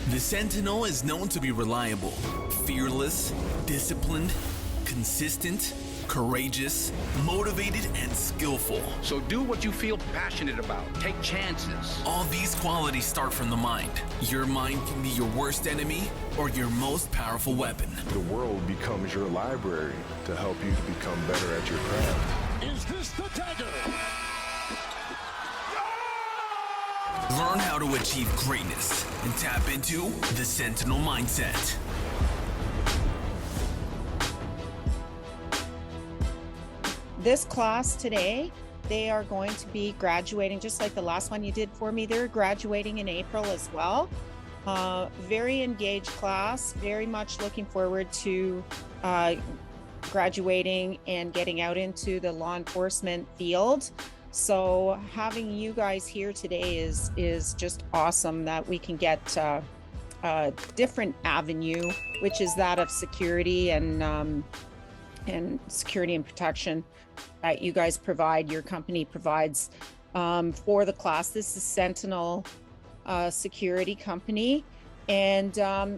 The Sentinel is known to be reliable, fearless, disciplined, consistent, courageous, motivated, and skillful. So do what you feel passionate about. Take chances. All these qualities start from the mind. Your mind can be your worst enemy or your most powerful weapon. The world becomes your library to help you to become better at your craft. Is this the dagger? Learn how to achieve greatness and tap into the Sentinel Mindset. This class today, they are going to be graduating, just like the last one you did for me. They're graduating in April as well. Very engaged class, very much looking forward to graduating and getting out into the law enforcement field. So having you guys here today is just awesome that we can get a different avenue, which is that of security and security and protection that you guys provide, your company provides for the class. This is Sentinel Security Company. And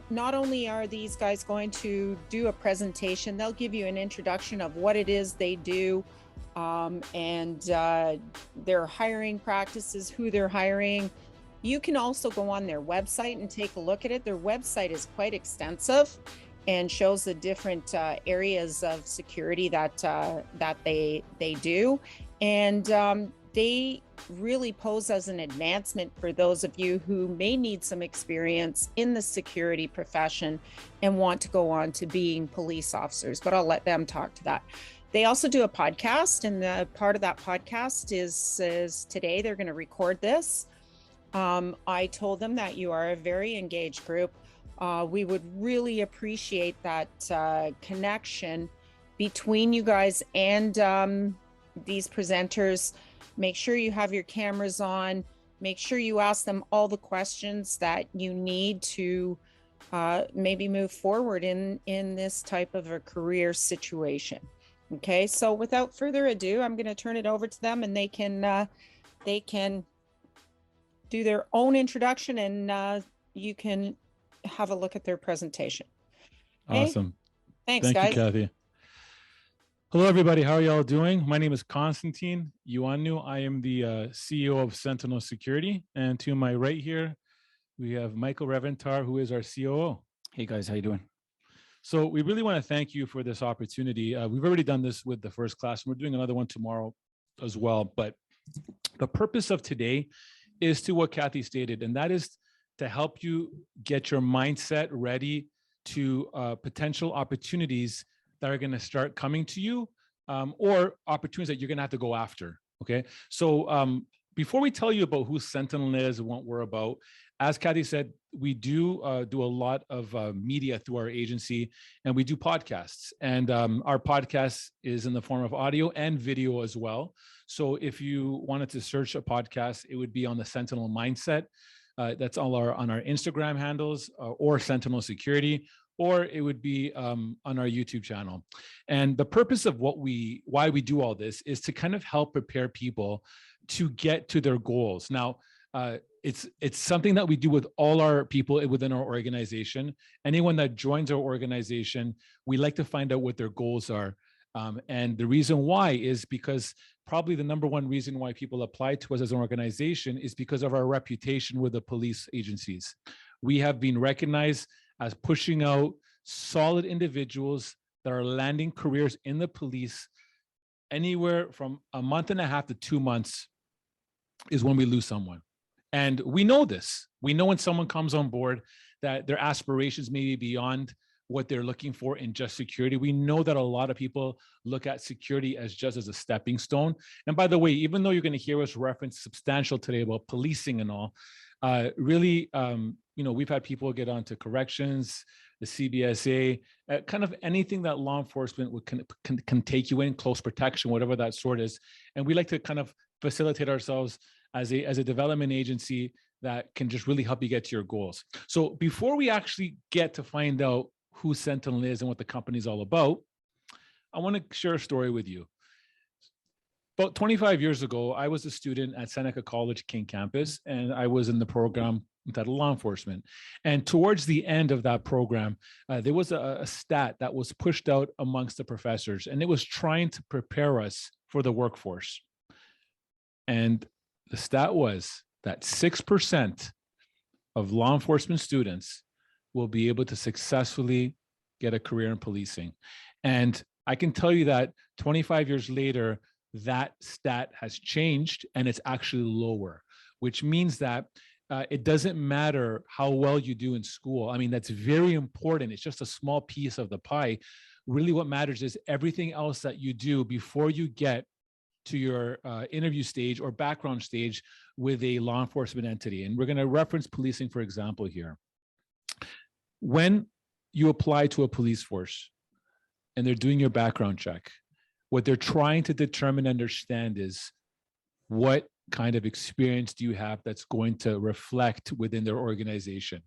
not only are these guys going to do a presentation, they'll give you an introduction of what it is they do and their hiring practices, who they're hiring. You can also go on their website and take a look at it. Their website is quite extensive and shows the different areas of security that they do, and they really pose as an advancement for those of you who may need some experience in the security profession and want to go on to being police officers. But I'll let them talk to that. They also do a podcast, and the part of that podcast is today they're going to record this. I told them that you are a very engaged group. We would really appreciate that connection between you guys and these presenters. Make sure you have your cameras on. Make sure you ask them all the questions that you need to maybe move forward in this type of a career situation. Okay, so without further ado, I'm going to turn it over to them, and they can do their own introduction, and you can have a look at their presentation. Okay? Awesome. Thanks, Thank guys. you, Kathy. Hello, everybody. How are y'all doing? My name is Konstantin Ioannou. I am the CEO of Sentinel Security. And to my right here, we have Michael Reventar, who is our COO. Hey, guys. How you doing? So we really want to thank you for this opportunity. We've already done this with the first class, and we're doing another one tomorrow as well. But the purpose of today is to what Kathy stated, and that is to help you get your mindset ready to potential opportunities that are going to start coming to you, or opportunities that you're going to have to go after. Okay. So before we tell you about who Sentinel is and what we're about, as Kathy said, we do a lot of media through our agency, and we do podcasts. And our podcast is in the form of audio and video as well. So if you wanted to search a podcast, it would be on the Sentinel Mindset. That's all on our Instagram handles, or Sentinel Security, or it would be on our YouTube channel. And the purpose of why we do all this is to kind of help prepare people to get to their goals. Now, it's something that we do with all our people within our organization. Anyone that joins our organization, we like to find out what their goals are. And the reason why is because probably the number one reason why people apply to us as an organization is because of our reputation with the police agencies. We have been recognized as pushing out solid individuals that are landing careers in the police. Anywhere from a month and a half to 2 months is when we lose someone. And we know this. We know when someone comes on board that their aspirations may be beyond what they're looking for in just security. We know that a lot of people look at security as just as a stepping stone. And by the way, even though you're going to hear us reference substantial today about policing and all, really, we've had people get onto corrections, the CBSA, kind of anything that law enforcement can take you in, close protection, whatever that sort is. And we like to kind of facilitate ourselves as a development agency that can just really help you get to your goals. So before we actually get to find out who Sentinel is and what the company is all about, I want to share a story with you. About 25 years ago, I was a student at Seneca College King campus, and I was in the program entitled Law Enforcement. And towards the end of that program, there was a stat that was pushed out amongst the professors, and it was trying to prepare us for the workforce. And the stat was that 6% of law enforcement students will be able to successfully get a career in policing. And I can tell you that 25 years later, that stat has changed and it's actually lower, which means that it doesn't matter how well you do in school. I mean, that's very important. It's just a small piece of the pie. Really what matters is everything else that you do before you get to your interview stage or background stage with a law enforcement entity. And we're going to reference policing, for example, here. When you apply to a police force and they're doing your background check, what they're trying to determine and understand is what kind of experience do you have that's going to reflect within their organization.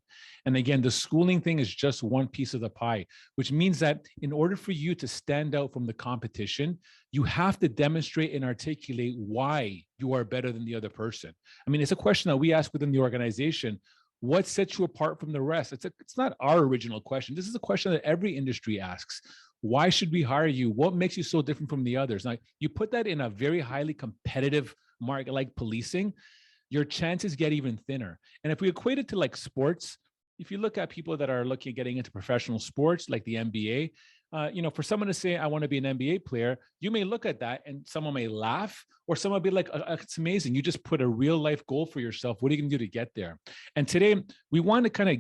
And again, the schooling thing is just one piece of the pie, which means that in order for you to stand out from the competition, you have to demonstrate and articulate why you are better than the other person. I mean, it's a question that we ask within the organization. What sets you apart from the rest? It's not our original question. This is a question that every industry asks. Why should we hire you? What makes you so different from the others? Now, you put that in a very highly competitive market like policing, your chances get even thinner. And if we equate it to like sports, if you look at people that are looking at getting into professional sports like the NBA, for someone to say, I want to be an NBA player, you may look at that and someone may laugh, or someone will be like, it's amazing. You just put a real life goal for yourself. What are you going to do to get there? And today we want to kind of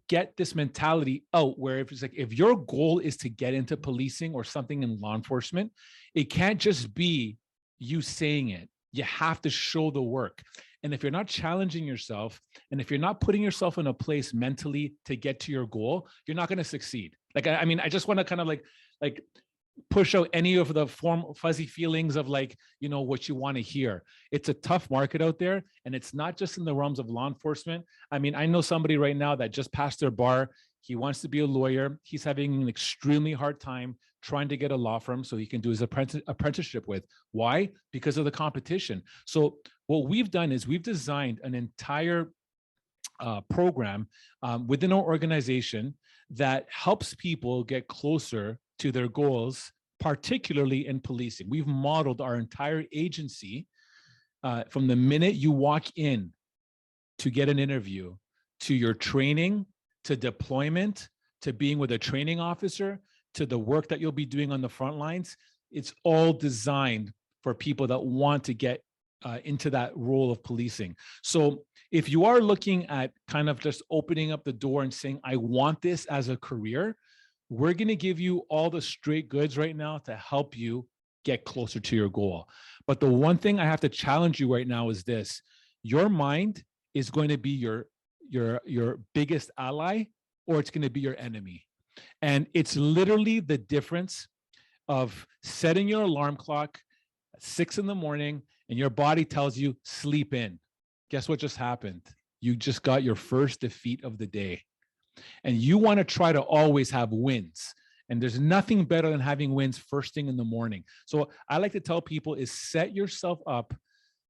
get this mentality out where if it's like, if your goal is to get into policing or something in law enforcement, it can't just be you saying it. You have to show the work. And if you're not challenging yourself, and if you're not putting yourself in a place mentally to get to your goal, you're not going to succeed. Like, I mean, I just want to kind of like push out any of the fuzzy feelings of like, what you want to hear. It's a tough market out there. And it's not just in the realms of law enforcement. I mean, I know somebody right now that just passed their bar. He wants to be a lawyer. He's having an extremely hard time trying to get a law firm so he can do his apprenticeship with. Why? Because of the competition. So what we've done is we've designed an entire program within our organization that helps people get closer to their goals, particularly in policing. We've modeled our entire agency from the minute you walk in to get an interview, to your training, to deployment, to being with a training officer, to the work that you'll be doing on the front lines. It's all designed for people that want to get into that role of policing. So if you are looking at kind of just opening up the door and saying, I want this as a career, we're going to give you all the straight goods right now to help you get closer to your goal. But the one thing I have to challenge you right now is this: your mind is going to be your biggest ally, or it's going to be your enemy. And it's literally the difference of setting your alarm clock at 6 a.m. and your body tells you sleep in. Guess what just happened? You just got your first defeat of the day. And you want to try to always have wins. And there's nothing better than having wins first thing in the morning. So I like to tell people is set yourself up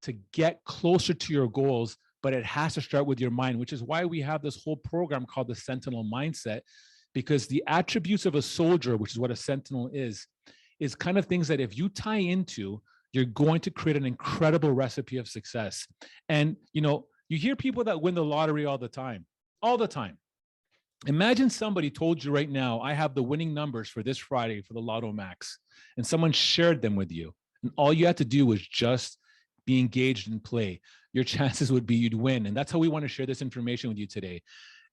to get closer to your goals, but it has to start with your mind, which is why we have this whole program called the Sentinel Mindset, because the attributes of a soldier, which is what a Sentinel is kind of things that if you tie into, you're going to create an incredible recipe of success. And, you hear people that win the lottery all the time. Imagine somebody told you right now, I have the winning numbers for this Friday for the Lotto Max, and someone shared them with you. And all you had to do was just be engaged and play. Your chances would be you'd win. And that's how we want to share this information with you today.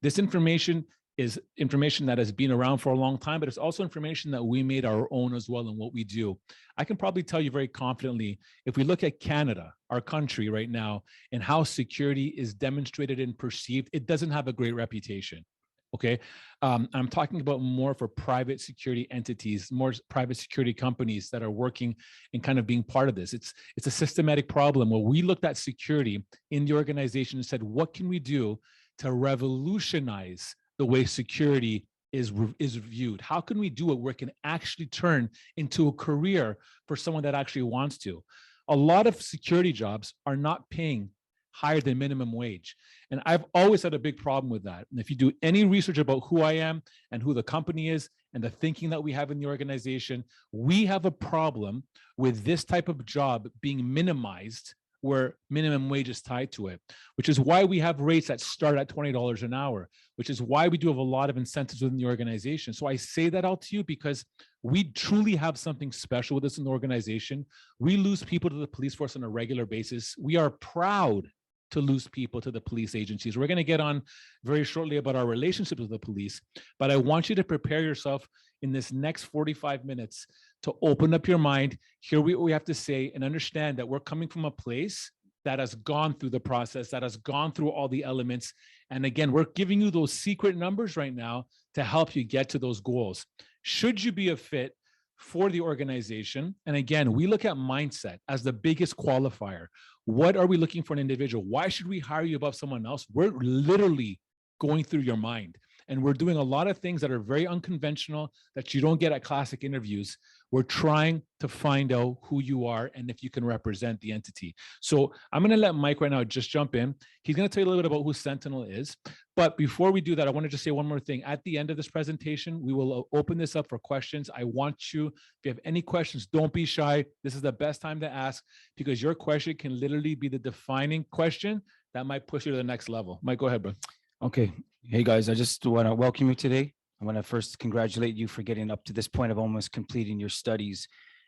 This information is information that has been around for a long time, but it's also information that we made our own as well in what we do. I can probably tell you very confidently, if we look at Canada, our country right now, and how security is demonstrated and perceived, it doesn't have a great reputation. Okay. I'm talking about more for private security entities, more private security companies that are working and kind of being part of this. It's a systematic problem where we looked at security in the organization and said, what can we do to revolutionize the way security is viewed? How can we do it where it can actually turn into a career for someone that actually wants to? A lot of security jobs are not paying higher than minimum wage. And I've always had a big problem with that. And if you do any research about who I am and who the company is and the thinking that we have in the organization, we have a problem with this type of job being minimized where minimum wage is tied to it, which is why we have rates that start at $20 an hour, which is why we do have a lot of incentives within the organization. So I say that out to you because we truly have something special with us in the organization. We lose people to the police force on a regular basis. We are proud to lose people to the police agencies. We're going to get on very shortly about our relationships with the police, but I want you to prepare yourself in this next 45 minutes to open up your mind, hear what we have to say, and understand that we're coming from a place that has gone through the process, that has gone through all the elements. And again, we're giving you those secret numbers right now to help you get to those goals. Should you be a fit for the organization? And again, we look at mindset as the biggest qualifier. What are we looking for an individual? Why should we hire you above someone else? We're literally going through your mind. And we're doing a lot of things that are very unconventional that you don't get at classic interviews. We're trying to find out who you are and if you can represent the entity. So I'm going to let Mike right now just jump in. He's going to tell you a little bit about who Sentinel is. But before we do that, I want to just say one more thing. At the end of this presentation, we will open this up for questions. I want you, if you have any questions, don't be shy. This is the best time to ask because your question can literally be the defining question that might push you to the next level. Mike, go ahead, bro. Okay. Hey, guys, I just want to welcome you today. I want to first congratulate you for getting up to this point of almost completing your studies.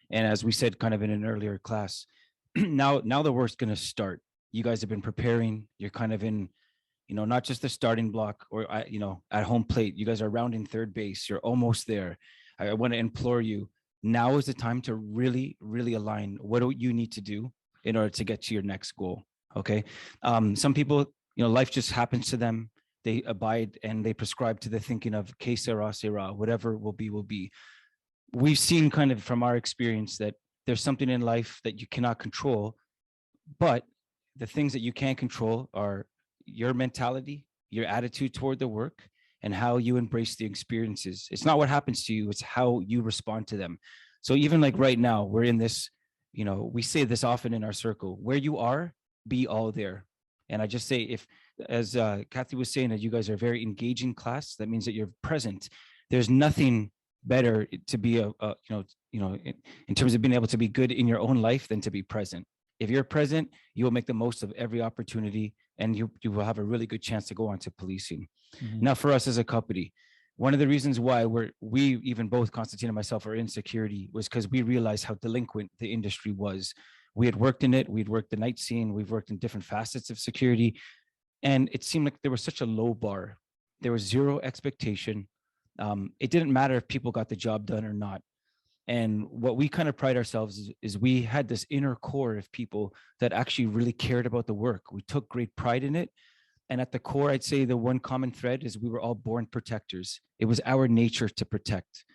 And as we said kind of in an earlier class, now the work's going to start. You guys have been preparing. You're kind of in, not just the starting block or, at home plate. You guys are rounding third base. You're almost there. I want to implore you. Now is the time to really, really align what do you need to do in order to get to your next goal. Okay. Some people, life just happens to them. They abide and they prescribe to the thinking of que sera, sera, whatever will be, will be. We've seen kind of from our experience that there's something in life that you cannot control, but the things that you can control are your mentality, your attitude toward the work, and how you embrace the experiences. It's not what happens to you, it's how you respond to them. So even like right now, we're in this, we say this often in our circle, where you are, be all there. And I just say, if, as Kathy was saying, that you guys are a very engaging class, that means that you're present. There's nothing better to be in terms of being able to be good in your own life than to be present. If you're present, you will make the most of every opportunity, and you will have a really good chance to go on to policing. Mm-hmm. Now, for us as a company, one of the reasons why we even both, Constantine and myself, are in security was because we realized how delinquent the industry was. We had worked in it. We'd worked the night scene. We've worked in different facets of security. And it seemed like there was such a low bar. There was zero expectation. It didn't matter if people got the job done or not. And what we kind of pride ourselves is we had this inner core of people that actually really cared about the work. We took great pride in it. And at the core, I'd say the one common thread is we were all born protectors. It was our nature to protect.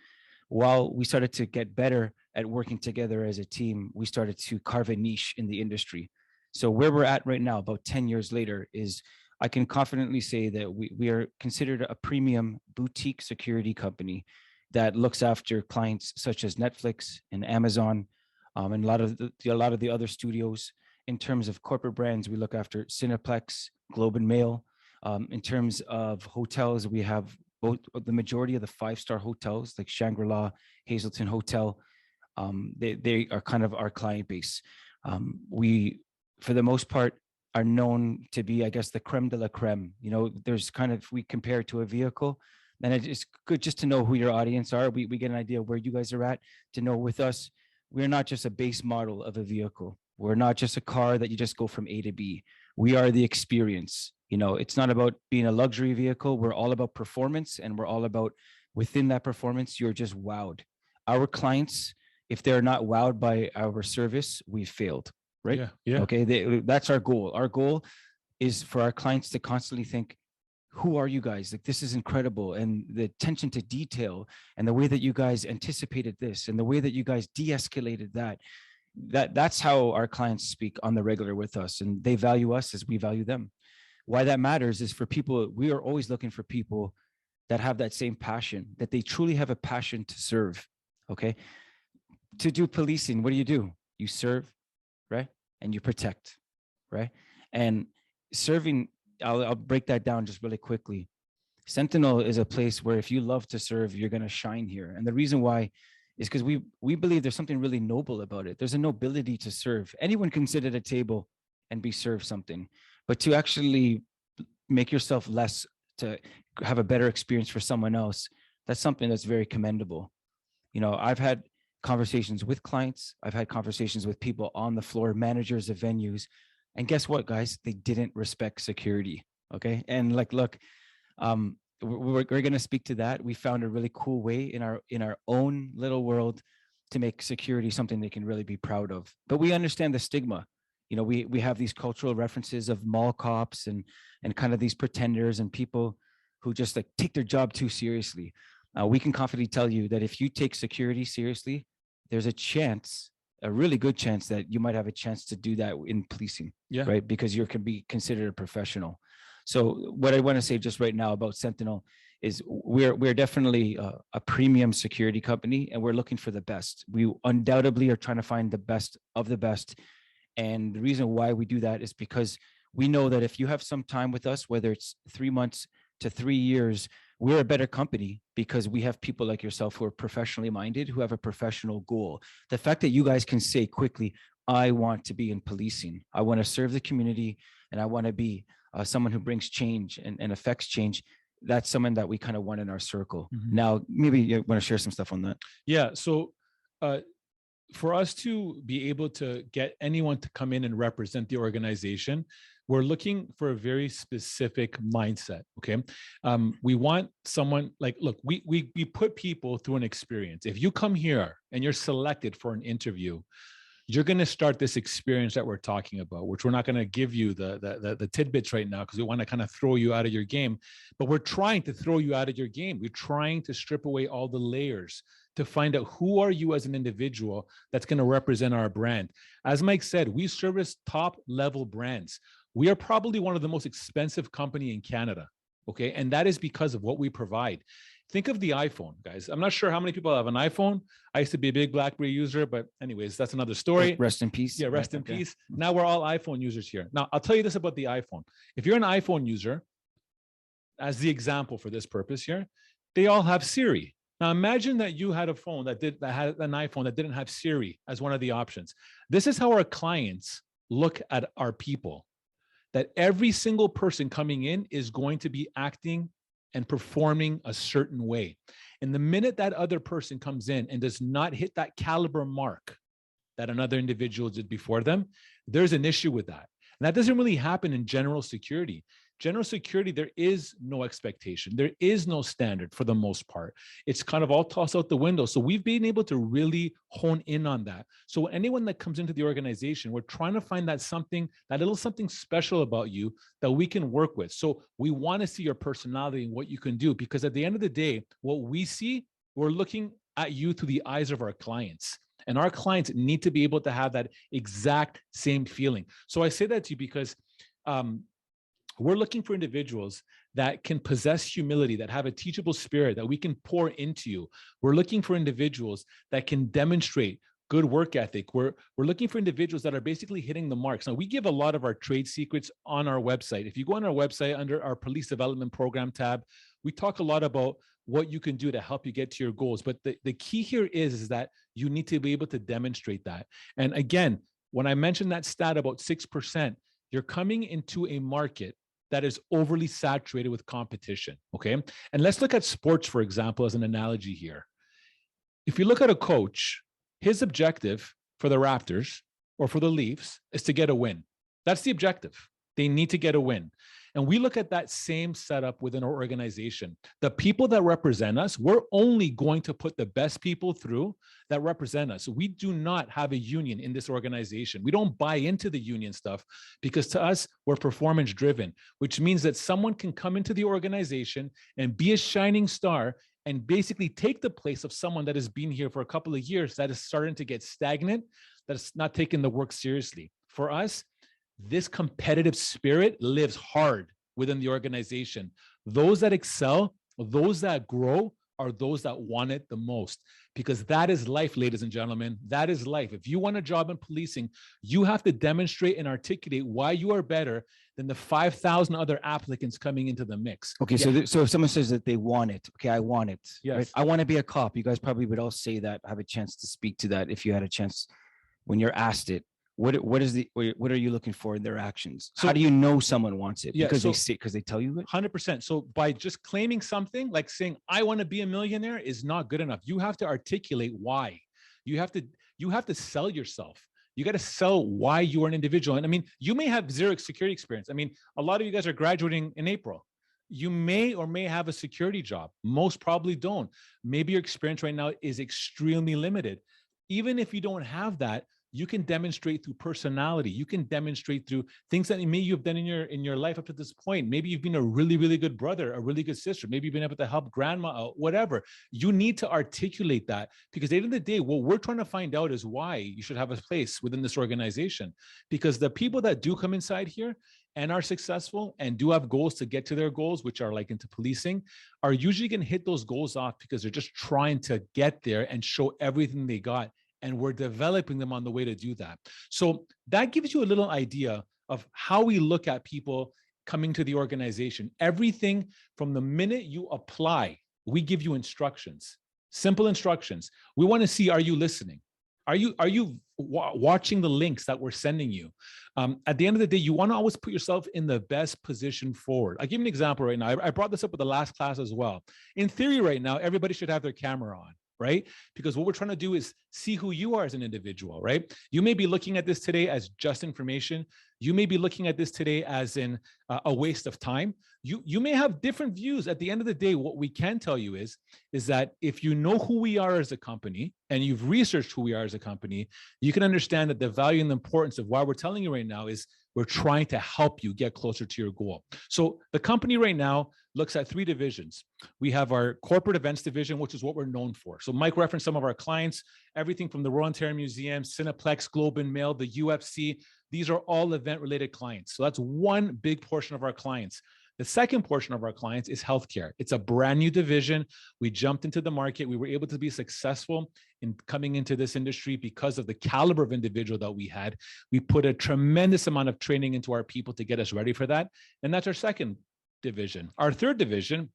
While we started to get better at working together as a team, we started to carve a niche in the industry. So where we're at right now, about 10 years later, is I can confidently say that we are considered a premium boutique security company that looks after clients such as Netflix and Amazon, and a lot of the other studios. In terms of corporate brands, we look after Cineplex, Globe and Mail. In terms of hotels, we have both the majority of the 5-star hotels like Shangri-La, Hazelton Hotel. They are kind of our client base. We, for the most part, are known to be, I guess, the creme de la creme. There's kind of, we compare it to a vehicle, and it's good just to know who your audience are. We get an idea of where you guys are at, to know with us, we're not just a base model of a vehicle. We're not just a car that you just go from A to B. We are the experience. It's not about being a luxury vehicle. We're all about performance, and we're all about, within that performance, you're just wowed. Our clients, if they're not wowed by our service, we've failed, right? Yeah. Okay, that's our goal. Our goal is for our clients to constantly think, who are you guys? Like, this is incredible. And the attention to detail and the way that you guys anticipated this and the way that you guys de-escalated that's how our clients speak on the regular with us, and they value us as we value them. Why that matters is for people, we are always looking for people that have that same passion, that they truly have a passion to serve. Okay. To do policing, what do? You serve, right? And you protect, right? And serving, I'll break that down just really quickly. Sentinel is a place where if you love to serve, you're going to shine here. And the reason why is because we believe there's something really noble about it. There's a nobility to serve. Anyone can sit at a table and be served something, but to actually make yourself less, to have a better experience for someone else, that's something that's very commendable. You know, I've had conversations with clients. I've had conversations with people on the floor, managers of venues. And guess what, guys? They didn't respect security. Okay. And like, look, we're going to speak to that. We found a really cool way in our own little world to make security something they can really be proud of. But we understand the stigma. You know, we have these cultural references of mall cops and kind of these pretenders and people who just like take their job too seriously. We can confidently tell you that if you take security seriously, there's a chance, a really good chance, that you might have a chance to do that in policing, right? Because you can be considered a professional. So what I want to say just right now about Sentinel is we're definitely a premium security company, and we're looking for the best. We undoubtedly are trying to find the best of the best. And the reason why we do that is because we know that if you have some time with us, whether it's 3 months to 3 years, we're a better company because we have people like yourself who are professionally minded, who have a professional goal. The fact that you guys can say quickly, I want to be in policing, I want to serve the community, and I want to be someone who brings change and affects change, that's someone that we kind of want in our circle. Mm-hmm. Now, maybe you want to share some stuff on that. Yeah. So for us to be able to get anyone to come in and represent the organization, we're looking for a very specific mindset. Okay. We want someone like, look, we put people through an experience. If you come here and you're selected for an interview, you're going to start this experience that we're talking about, which we're not going to give you the tidbits right now because we want to kind of throw you out of your game. But we're trying to throw you out of your game. We're trying to strip away all the layers to find out who are you as an individual that's going to represent our brand. As Mike said, we service top level brands. We are probably one of the most expensive company in Canada. Okay. And that is because of what we provide. Think of the iPhone, guys. I'm not sure how many people have an iPhone. I used to be a big BlackBerry user, but anyways, that's another story. Rest in peace. Yeah, rest in peace. Now we're all iPhone users here. Now, I'll tell you this about the iPhone. If you're an iPhone user, as the example for this purpose here, they all have Siri. Now, imagine that you had a phone that had an iPhone that didn't have Siri as one of the options. This is how our clients look at our people, that every single person coming in is going to be acting and performing a certain way. And the minute that other person comes in and does not hit that caliber mark that another individual did before them, there's an issue with that. And that doesn't really happen in general security. General security, there is no expectation. There is no standard for the most part. It's kind of all tossed out the window. So we've been able to really hone in on that. So anyone that comes into the organization, we're trying to find that little something special about you that we can work with. So we want to see your personality and what you can do, because at the end of the day, what we see, we're looking at you through the eyes of our clients. And our clients need to be able to have that exact same feeling. So I say that to you because we're looking for individuals that can possess humility, that have a teachable spirit, that we can pour into you. We're looking for individuals that can demonstrate good work ethic. We're looking for individuals that are basically hitting the marks. Now, we give a lot of our trade secrets on our website. If you go on our website under our Police Development Program tab, we talk a lot about what you can do to help you get to your goals. But the key here is that you need to be able to demonstrate that. And again, when I mentioned that stat about 6%, you're coming into a market that is overly saturated with competition, okay? And let's look at sports, for example, as an analogy here. If you look at a coach, his objective for the Raptors or for the Leafs is to get a win. That's the objective. They need to get a win. And we look at that same setup within our organization. The people that represent us, we're only going to put the best people through that represent us. We do not have a union in this organization. We don't buy into the union stuff because to us, we're performance driven, which means that someone can come into the organization and be a shining star and basically take the place of someone that has been here for a couple of years that is starting to get stagnant, that is not taking the work seriously. For us, this competitive spirit lives hard within the organization. Those that excel, those that grow, are those that want it the most, because that is life, ladies and gentlemen. That is life. If you want a job in policing, you have to demonstrate and articulate why you are better than the 5,000 other applicants coming into the mix. Okay, so if someone says that they want it, okay, I want it. Yes. Right? I want to be a cop. You guys probably would all say that, have a chance to speak to that if you had a chance when you're asked it. What are you looking for in their actions? So, how do you know someone wants it? Yeah, Because they tell you it? 100%. So by just claiming something like saying, I want to be a millionaire is not good enough. You have to articulate why. You have to sell yourself. You got to sell why you are an individual. And I mean, you may have zero security experience. I mean, a lot of you guys are graduating in April. You may or may have a security job. Most probably don't. Maybe your experience right now is extremely limited. Even if you don't have that, you can demonstrate through personality. You can demonstrate through things that maybe you've done in your life up to this point. Maybe you've been a really, really good brother, a really good sister. Maybe you've been able to help grandma out, whatever. You need to articulate that, because at the end of the day, what we're trying to find out is why you should have a place within this organization. Because the people that do come inside here and are successful and do have goals to get to their goals, which are like into policing, are usually going to hit those goals off because they're just trying to get there and show everything they got. And we're developing them on the way to do that. So that gives you a little idea of how we look at people coming to the organization. Everything from the minute you apply, we give you instructions, simple instructions. We want to see, are you listening? Are you watching the links that we're sending you? At the end of the day, you want to always put yourself in the best position forward. I'll give you an example right now. I brought this up with the last class as well. In theory right now, everybody should have their camera on, right? Because what we're trying to do is see who you are as an individual, right? You may be looking at this today as just information. You may be looking at this today as in a waste of time. You may have different views. At the end of the day, what we can tell you is that if you know who we are as a company and you've researched who we are as a company, you can understand that the value and the importance of why we're telling you right now is we're trying to help you get closer to your goal. So the company right now looks at 3 divisions. We have our corporate events division, which is what we're known for. So Mike referenced some of our clients, everything from the Royal Ontario Museum, Cineplex, Globe and Mail, the UFC. These are all event-related clients. So that's one big portion of our clients. The second portion of our clients is healthcare. It's a brand new division. We jumped into the market. We were able to be successful in coming into this industry because of the caliber of individual that we had. We put a tremendous amount of training into our people to get us ready for that. And that's our second division. Our third division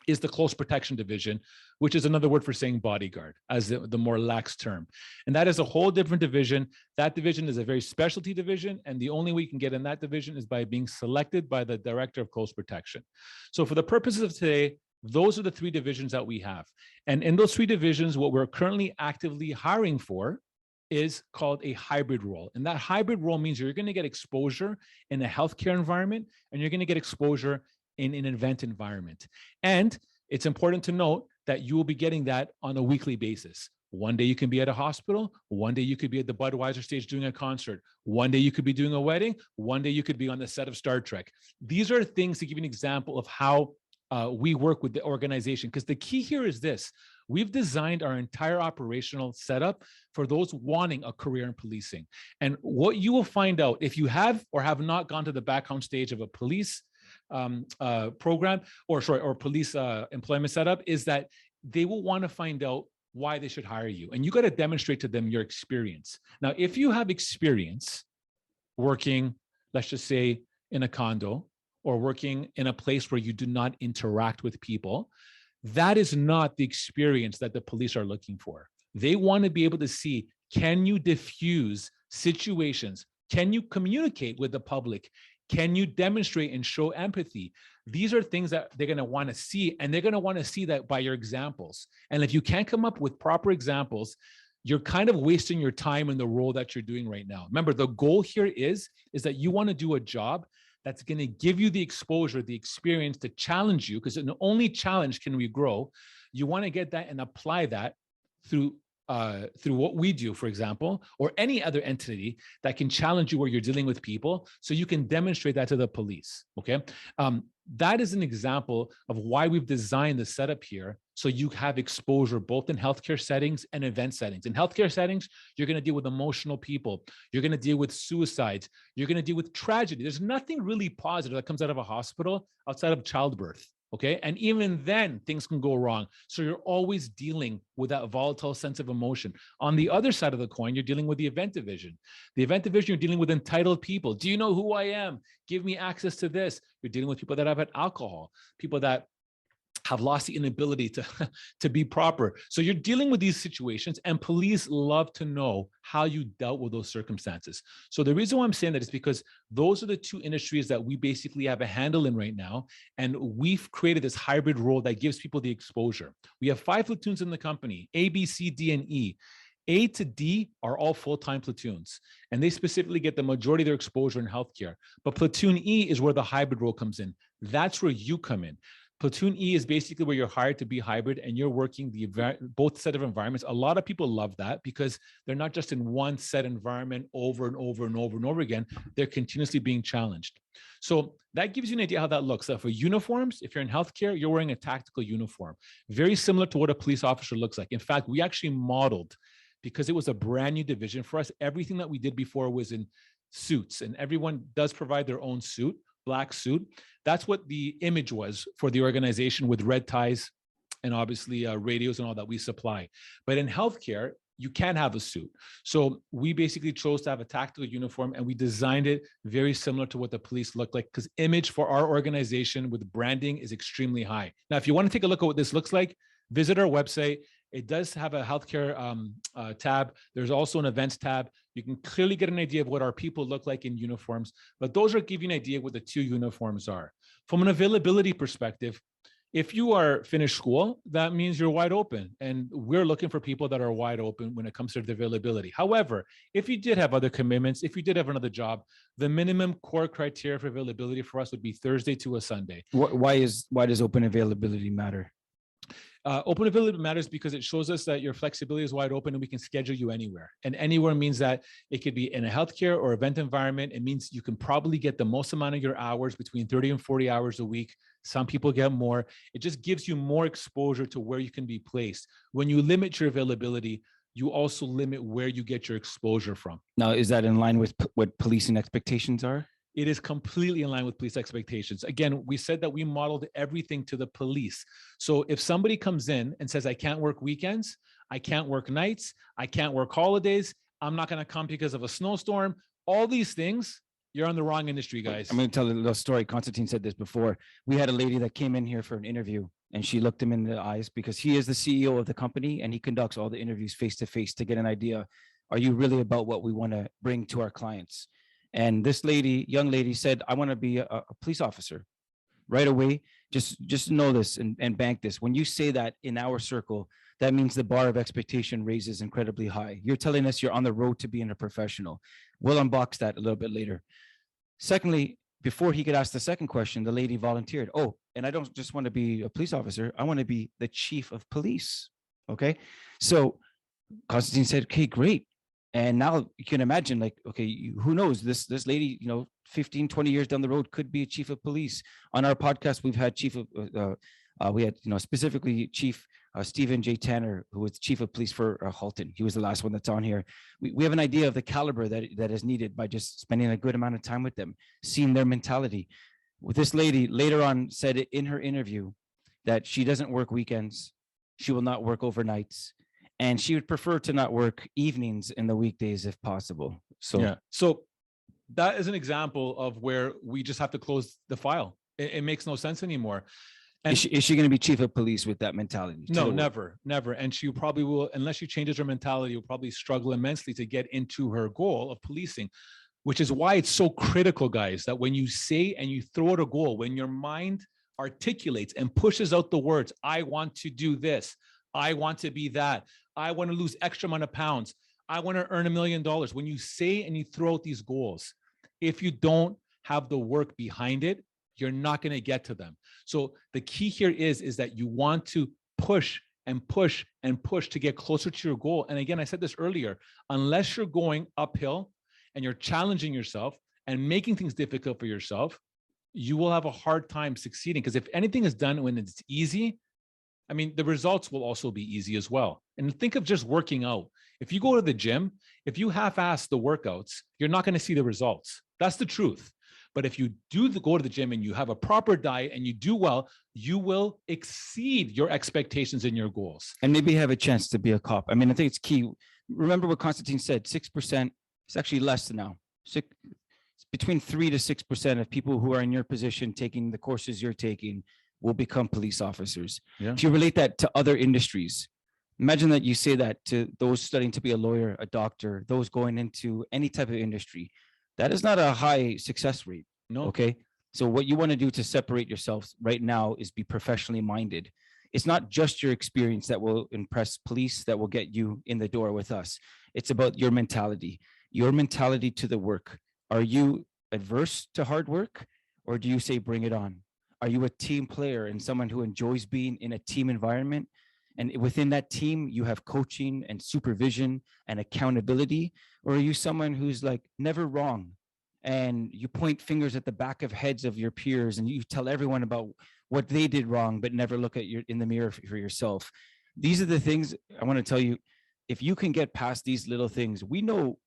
is the close protection division, which is another word for saying bodyguard, as the more lax term. And that is a whole different division. That division is a very specialty division. And the only way you can get in that division is by being selected by the director of close protection. So for the purposes of today, those are the 3 divisions that we have. And in those 3 divisions, what we're currently actively hiring for is called a hybrid role. And that hybrid role means you're going to get exposure in a healthcare environment, and you're going to get exposure in an event environment. And it's important to note that you will be getting that on a weekly basis. One day you can be at a hospital. One day you could be at the Budweiser stage doing a concert. One day you could be doing a wedding. One day you could be on the set of Star Trek. These are things to give you an example of how we work with the organization. Because the key here is this: we've designed our entire operational setup for those wanting a career in policing. And what you will find out if you have or have not gone to the background stage of a police program or police employment setup is that they will want to find out why they should hire you. And you got to demonstrate to them your experience. Now, if you have experience working, let's just say in a condo or working in a place where you do not interact with people, that is not the experience that the police are looking for. They want to be able to see, can you diffuse situations? Can you communicate with the public? Can you demonstrate and show empathy? These are things that they're going to want to see, and they're going to want to see that by your examples. And if you can't come up with proper examples, you're kind of wasting your time in the role that you're doing right now. Remember, the goal here is that you want to do a job that's going to give you the exposure, the experience to challenge you, because in the only challenge can we grow. You want to get that and apply that through what we do, for example, or any other entity that can challenge you where you're dealing with people, so you can demonstrate that to the police, okay? That is an example of why we've designed the setup here, so you have exposure both in healthcare settings and event settings. In healthcare settings, you're gonna deal with emotional people, you're gonna deal with suicides, you're gonna deal with tragedy. There's nothing really positive that comes out of a hospital outside of childbirth. Okay. And even then things can go wrong. So you're always dealing with that volatile sense of emotion. On the other side of the coin, you're dealing with the event division. The event division, you're dealing with entitled people. Do you know who I am? Give me access to this. You're dealing with people that have had alcohol, people that have lost the inability to be proper. So you're dealing with these situations, and police love to know how you dealt with those circumstances. So the reason why I'm saying that is because those are the two industries that we basically have a handle in right now. And we've created this hybrid role that gives people the exposure. We have 5 platoons in the company: A, B, C, D, and E. A to D are all full-time platoons, and they specifically get the majority of their exposure in healthcare. But platoon E is where the hybrid role comes in. That's where you come in. Platoon E is basically where you're hired to be hybrid, and you're working both set of environments. A lot of people love that because they're not just in one set environment over and over and over and over again. They're continuously being challenged. So that gives you an idea how that looks. So for uniforms, if you're in healthcare, you're wearing a tactical uniform, very similar to what a police officer looks like. In fact, we actually modeled, because it was a brand new division for us, everything that we did before was in suits, and everyone does provide their own suit, black suit. That's what the image was for the organization, with red ties and obviously radios and all that we supply. But in healthcare, you can't have a suit. So we basically chose to have a tactical uniform, and we designed it very similar to what the police look like, because image for our organization with branding is extremely high. Now, if you want to take a look at what this looks like, visit our website. It does have a healthcare tab. There's also an events tab. You can clearly get an idea of what our people look like in uniforms, but those are giving an idea of what the two uniforms are. From an availability perspective, if you are finished school, that means you're wide open, and we're looking for people that are wide open when it comes to the availability. However, if you did have other commitments, if you did have another job, the minimum core criteria for availability for us would be Thursday to a Sunday. Why does open availability matter? Open availability matters because it shows us that your flexibility is wide open and we can schedule you anywhere. And anywhere means that it could be in a healthcare or event environment. It means you can probably get the most amount of your hours, between 30 and 40 hours a week. Some people get more. It just gives you more exposure to where you can be placed. When you limit your availability, you also limit where you get your exposure from. Now, is that in line with what policing expectations are? It is completely in line with police expectations. Again, we said that we modeled everything to the police. So if somebody comes in and says, I can't work weekends, I can't work nights, I can't work holidays, I'm not going to come because of a snowstorm, all these things, you're on the wrong industry, guys. I'm going to tell a little story. Constantine said this before. We had a lady that came in here for an interview, and she looked him in the eyes, because he is the CEO of the company and he conducts all the interviews face to face to get an idea. Are you really about what we want to bring to our clients? And this lady, young lady, said, I want to be a police officer right away. Just know this and bank this. When you say that in our circle, that means the bar of expectation raises incredibly high. You're telling us you're on the road to being a professional. We'll unbox that a little bit later. Secondly, before he could ask the second question, the lady volunteered. Oh, and I don't just want to be a police officer. I want to be the chief of police. Okay. So Constantine said, okay, great. And now you can imagine, like, okay, who knows, this lady, 15, 20 years down the road could be a chief of police. On our podcast, we've had specifically Chief Stephen J. Tanner, who was chief of police for Halton. He was the last one that's on here. We have an idea of the caliber that is needed by just spending a good amount of time with them, seeing their mentality. With this lady later on said in her interview that she doesn't work weekends. She will not work overnights. And she would prefer to not work evenings in the weekdays if possible. So, yeah. So that is an example of where we just have to close the file. It makes no sense anymore. And is she going to be chief of police with that mentality? No, never. And she probably will, unless she changes her mentality, will probably struggle immensely to get into her goal of policing, which is why it's so critical, guys, that when you say and you throw out a goal, when your mind articulates and pushes out the words, I want to do this, I want to be that, I want to lose extra amount of pounds, I want to earn $1 million. When you say and you throw out these goals, if you don't have the work behind it, you're not going to get to them. So the key here is that you want to push and push and push to get closer to your goal. And again, I said this earlier, unless you're going uphill and you're challenging yourself and making things difficult for yourself, you will have a hard time succeeding. Because if anything is done when it's easy, I mean, the results will also be easy as well. And think of just working out. If you go to the gym, if you half-ass the workouts, you're not going to see the results. That's the truth. But if you go to the gym and you have a proper diet and you do well, you will exceed your expectations and your goals. And maybe have a chance to be a cop. I mean, I think it's key. Remember what Constantine said, 6%, it's actually less than now. Between 3 to 6% of people who are in your position taking the courses you're taking will become police officers. Yeah. If you relate that to other industries, imagine that you say that to those studying to be a lawyer, a doctor, those going into any type of industry. That is not a high success rate. No. Okay. So what you want to do to separate yourself right now is be professionally minded. It's not just your experience that will impress police, that will get you in the door with us. It's about your mentality to the work. Are you adverse to hard work, or do you say, bring it on? Are you a team player and someone who enjoys being in a team environment? And within that team, you have coaching and supervision and accountability? Or are you someone who's like never wrong, and you point fingers at the back of heads of your peers and you tell everyone about what they did wrong, but never look at in the mirror for yourself? These are the things I want to tell you. If you can get past these little things, we know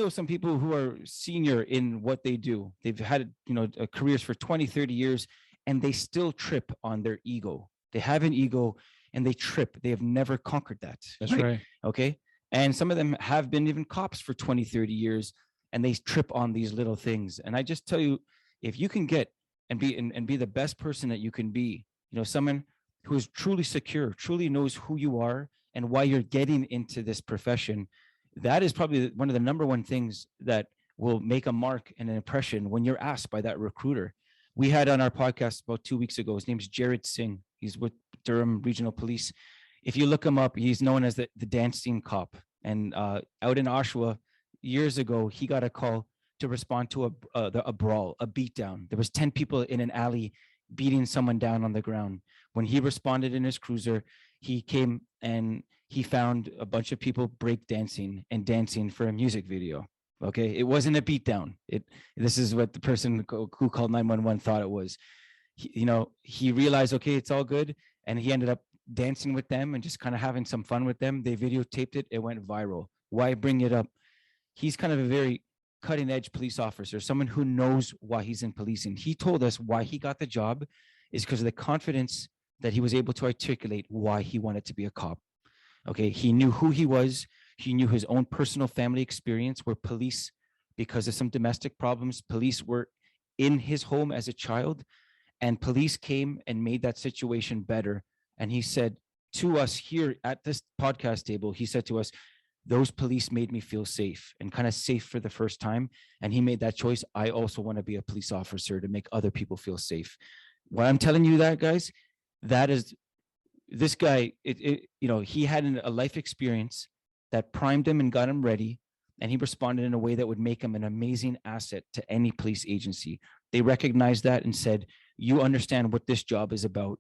some people who are senior in what they do. They've had, careers for 20, 30 years, and they still trip on their ego. They have an ego and they trip. They have never conquered that. That's right. Okay. And some of them have been even cops for 20, 30 years, and they trip on these little things. And I just tell you, if you can get and be the best person that you can be, someone who is truly secure, truly knows who you are and why you're getting into this profession, that is probably one of the number one things that will make a mark and an impression when you're asked by that recruiter. We had on our podcast about 2 weeks ago, his name's Jared Singh. He's with Durham Regional Police. If you look him up, he's known as the dancing cop. And out in Oshawa years ago, he got a call to respond to a brawl, a beatdown. There was 10 people in an alley beating someone down on the ground. When he responded in his cruiser, he came and he found a bunch of people break dancing and dancing for a music video. Okay, it wasn't a beatdown. This is what the person who called 911 thought it was. He realized, okay, it's all good, and he ended up dancing with them and just kind of having some fun with them. They videotaped it. It went viral. Why bring it up? He's kind of a very cutting edge police officer, someone who knows why he's in policing. He told us why he got the job is because of the confidence that he was able to articulate why he wanted to be a cop. Okay, he knew who he was. He knew his own personal family experience where police, because of some domestic problems, police were in his home as a child, and police came and made that situation better. And he said to us here at this podcast table, he said to us, those police made me feel safe, and kind of safe for the first time. And he made that choice. I also want to be a police officer to make other people feel safe. Why I'm telling you that, guys, that is, this guy, he had a life experience that primed him and got him ready. And he responded in a way that would make him an amazing asset to any police agency. They recognized that and said, you understand what this job is about.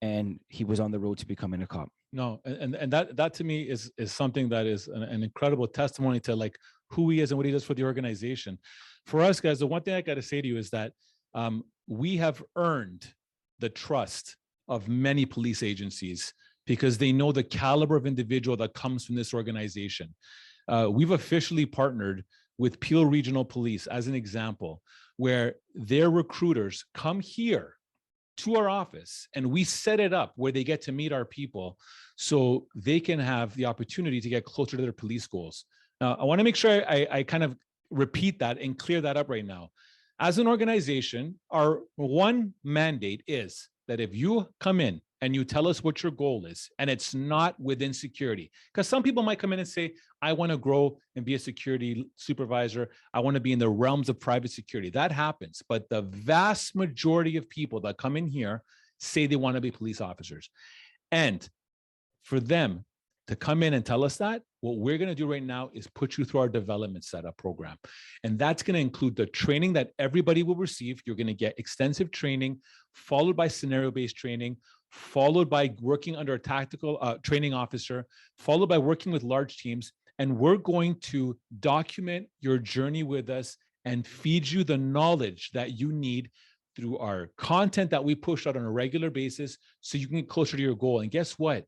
And he was on the road to becoming a cop. No, and that to me is something that is an incredible testimony to like who he is and what he does for the organization. For us guys, the one thing I got to say to you is that we have earned the trust of many police agencies because they know the caliber of individual that comes from this organization. We've officially partnered with Peel Regional Police as an example, where their recruiters come here to our office and we set it up where they get to meet our people so they can have the opportunity to get closer to their police goals. Now, I want to make sure I kind of repeat that and clear that up right now. As an organization, our one mandate is that if you come in and you tell us what your goal is, and it's not within security, because some people might come in and say, I want to grow and be a security supervisor. I want to be in the realms of private security. That happens. But the vast majority of people that come in here say they want to be police officers. And for them to come in and tell us that, what we're going to do right now is put you through our development setup program. And that's going to include the training that everybody will receive. You're going to get extensive training, followed by scenario-based training, followed by working under a tactical training officer, followed by working with large teams. And we're going to document your journey with us and feed you the knowledge that you need through our content that we push out on a regular basis so you can get closer to your goal. And guess what?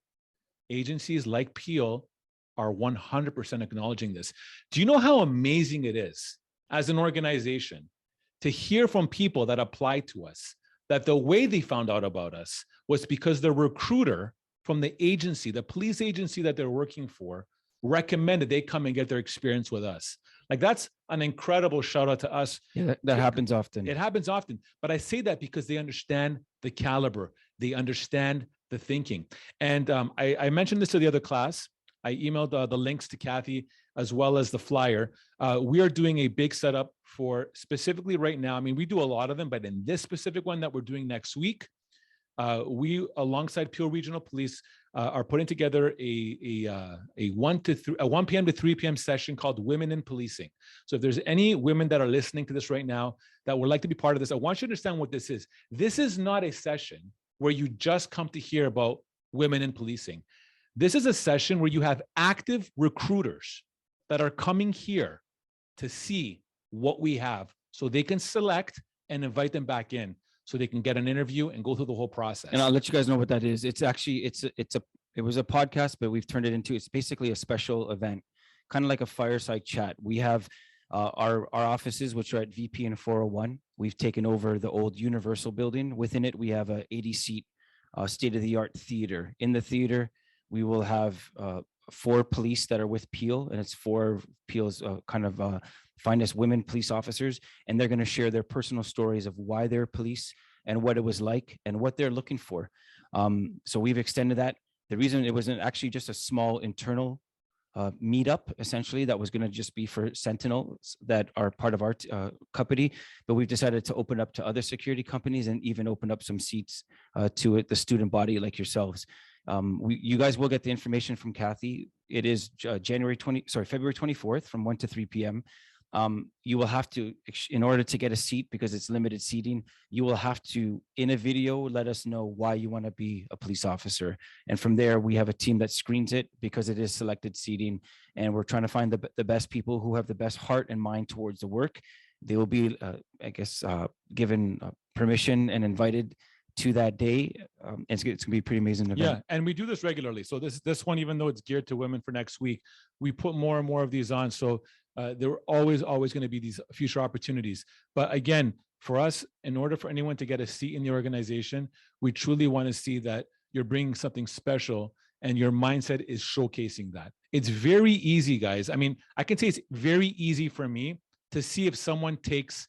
Agencies like Peel are 100% acknowledging this. Do you know how amazing it is as an organization to hear from people that apply to us, that the way they found out about us was because the recruiter from the agency, the police agency that they're working for, recommended they come and get their experience with us. Like, that's an incredible shout out to us. Yeah, that happens often. It happens often, but I say that because they understand the caliber, they understand the thinking. And I mentioned this to the other class. I emailed the links to Kathy as well as the flyer. We are doing a big setup for specifically right now. I mean, we do a lot of them, but in this specific one that we're doing next week, we, alongside Peel Regional Police, are putting together a 1 p.m. to 3 p.m. session called Women in Policing. So if there's any women that are listening to this right now that would like to be part of this, I want you to understand what this is. This is not a session where you just come to hear about women in policing. This is a session where you have active recruiters that are coming here to see what we have so they can select and invite them back in, so they can get an interview and go through the whole process. And I'll let you guys know what that is. It's actually, it was a podcast, but we've turned it into, it's basically a special event, kind of like a fireside chat. We have our offices, which are at VP and 401. We've taken over the old Universal building. Within it, we have a 80-seat state-of-the-art theater. In the theater, we will have 4 police that are with Peel, and it's 4 Peel's finest women police officers, and they're going to share their personal stories of why they're police and what it was like and what they're looking for. So we've extended that. The reason it wasn't actually just a small internal meetup, essentially, that was going to just be for Sentinel that are part of our company, but we've decided to open up to other security companies and even open up some seats to the student body like yourselves. You guys will get the information from Kathy. It is February 24th from 1 to 3 p.m. You will have to, in order to get a seat, because it's limited seating, you will have to, in a video, let us know why you want to be a police officer. And from there, we have a team that screens it because it is selected seating. And we're trying to find the best people who have the best heart and mind towards the work. They will be, given permission and invited to that day. It's going to be a pretty amazing event. Yeah, and we do this regularly. So this one, even though it's geared to women for next week, we put more and more of these on. So there are always going to be these future opportunities. But again, for us, in order for anyone to get a seat in the organization, we truly want to see that you're bringing something special and your mindset is showcasing that. It's very easy, guys. I mean, I can say it's very easy for me to see if someone takes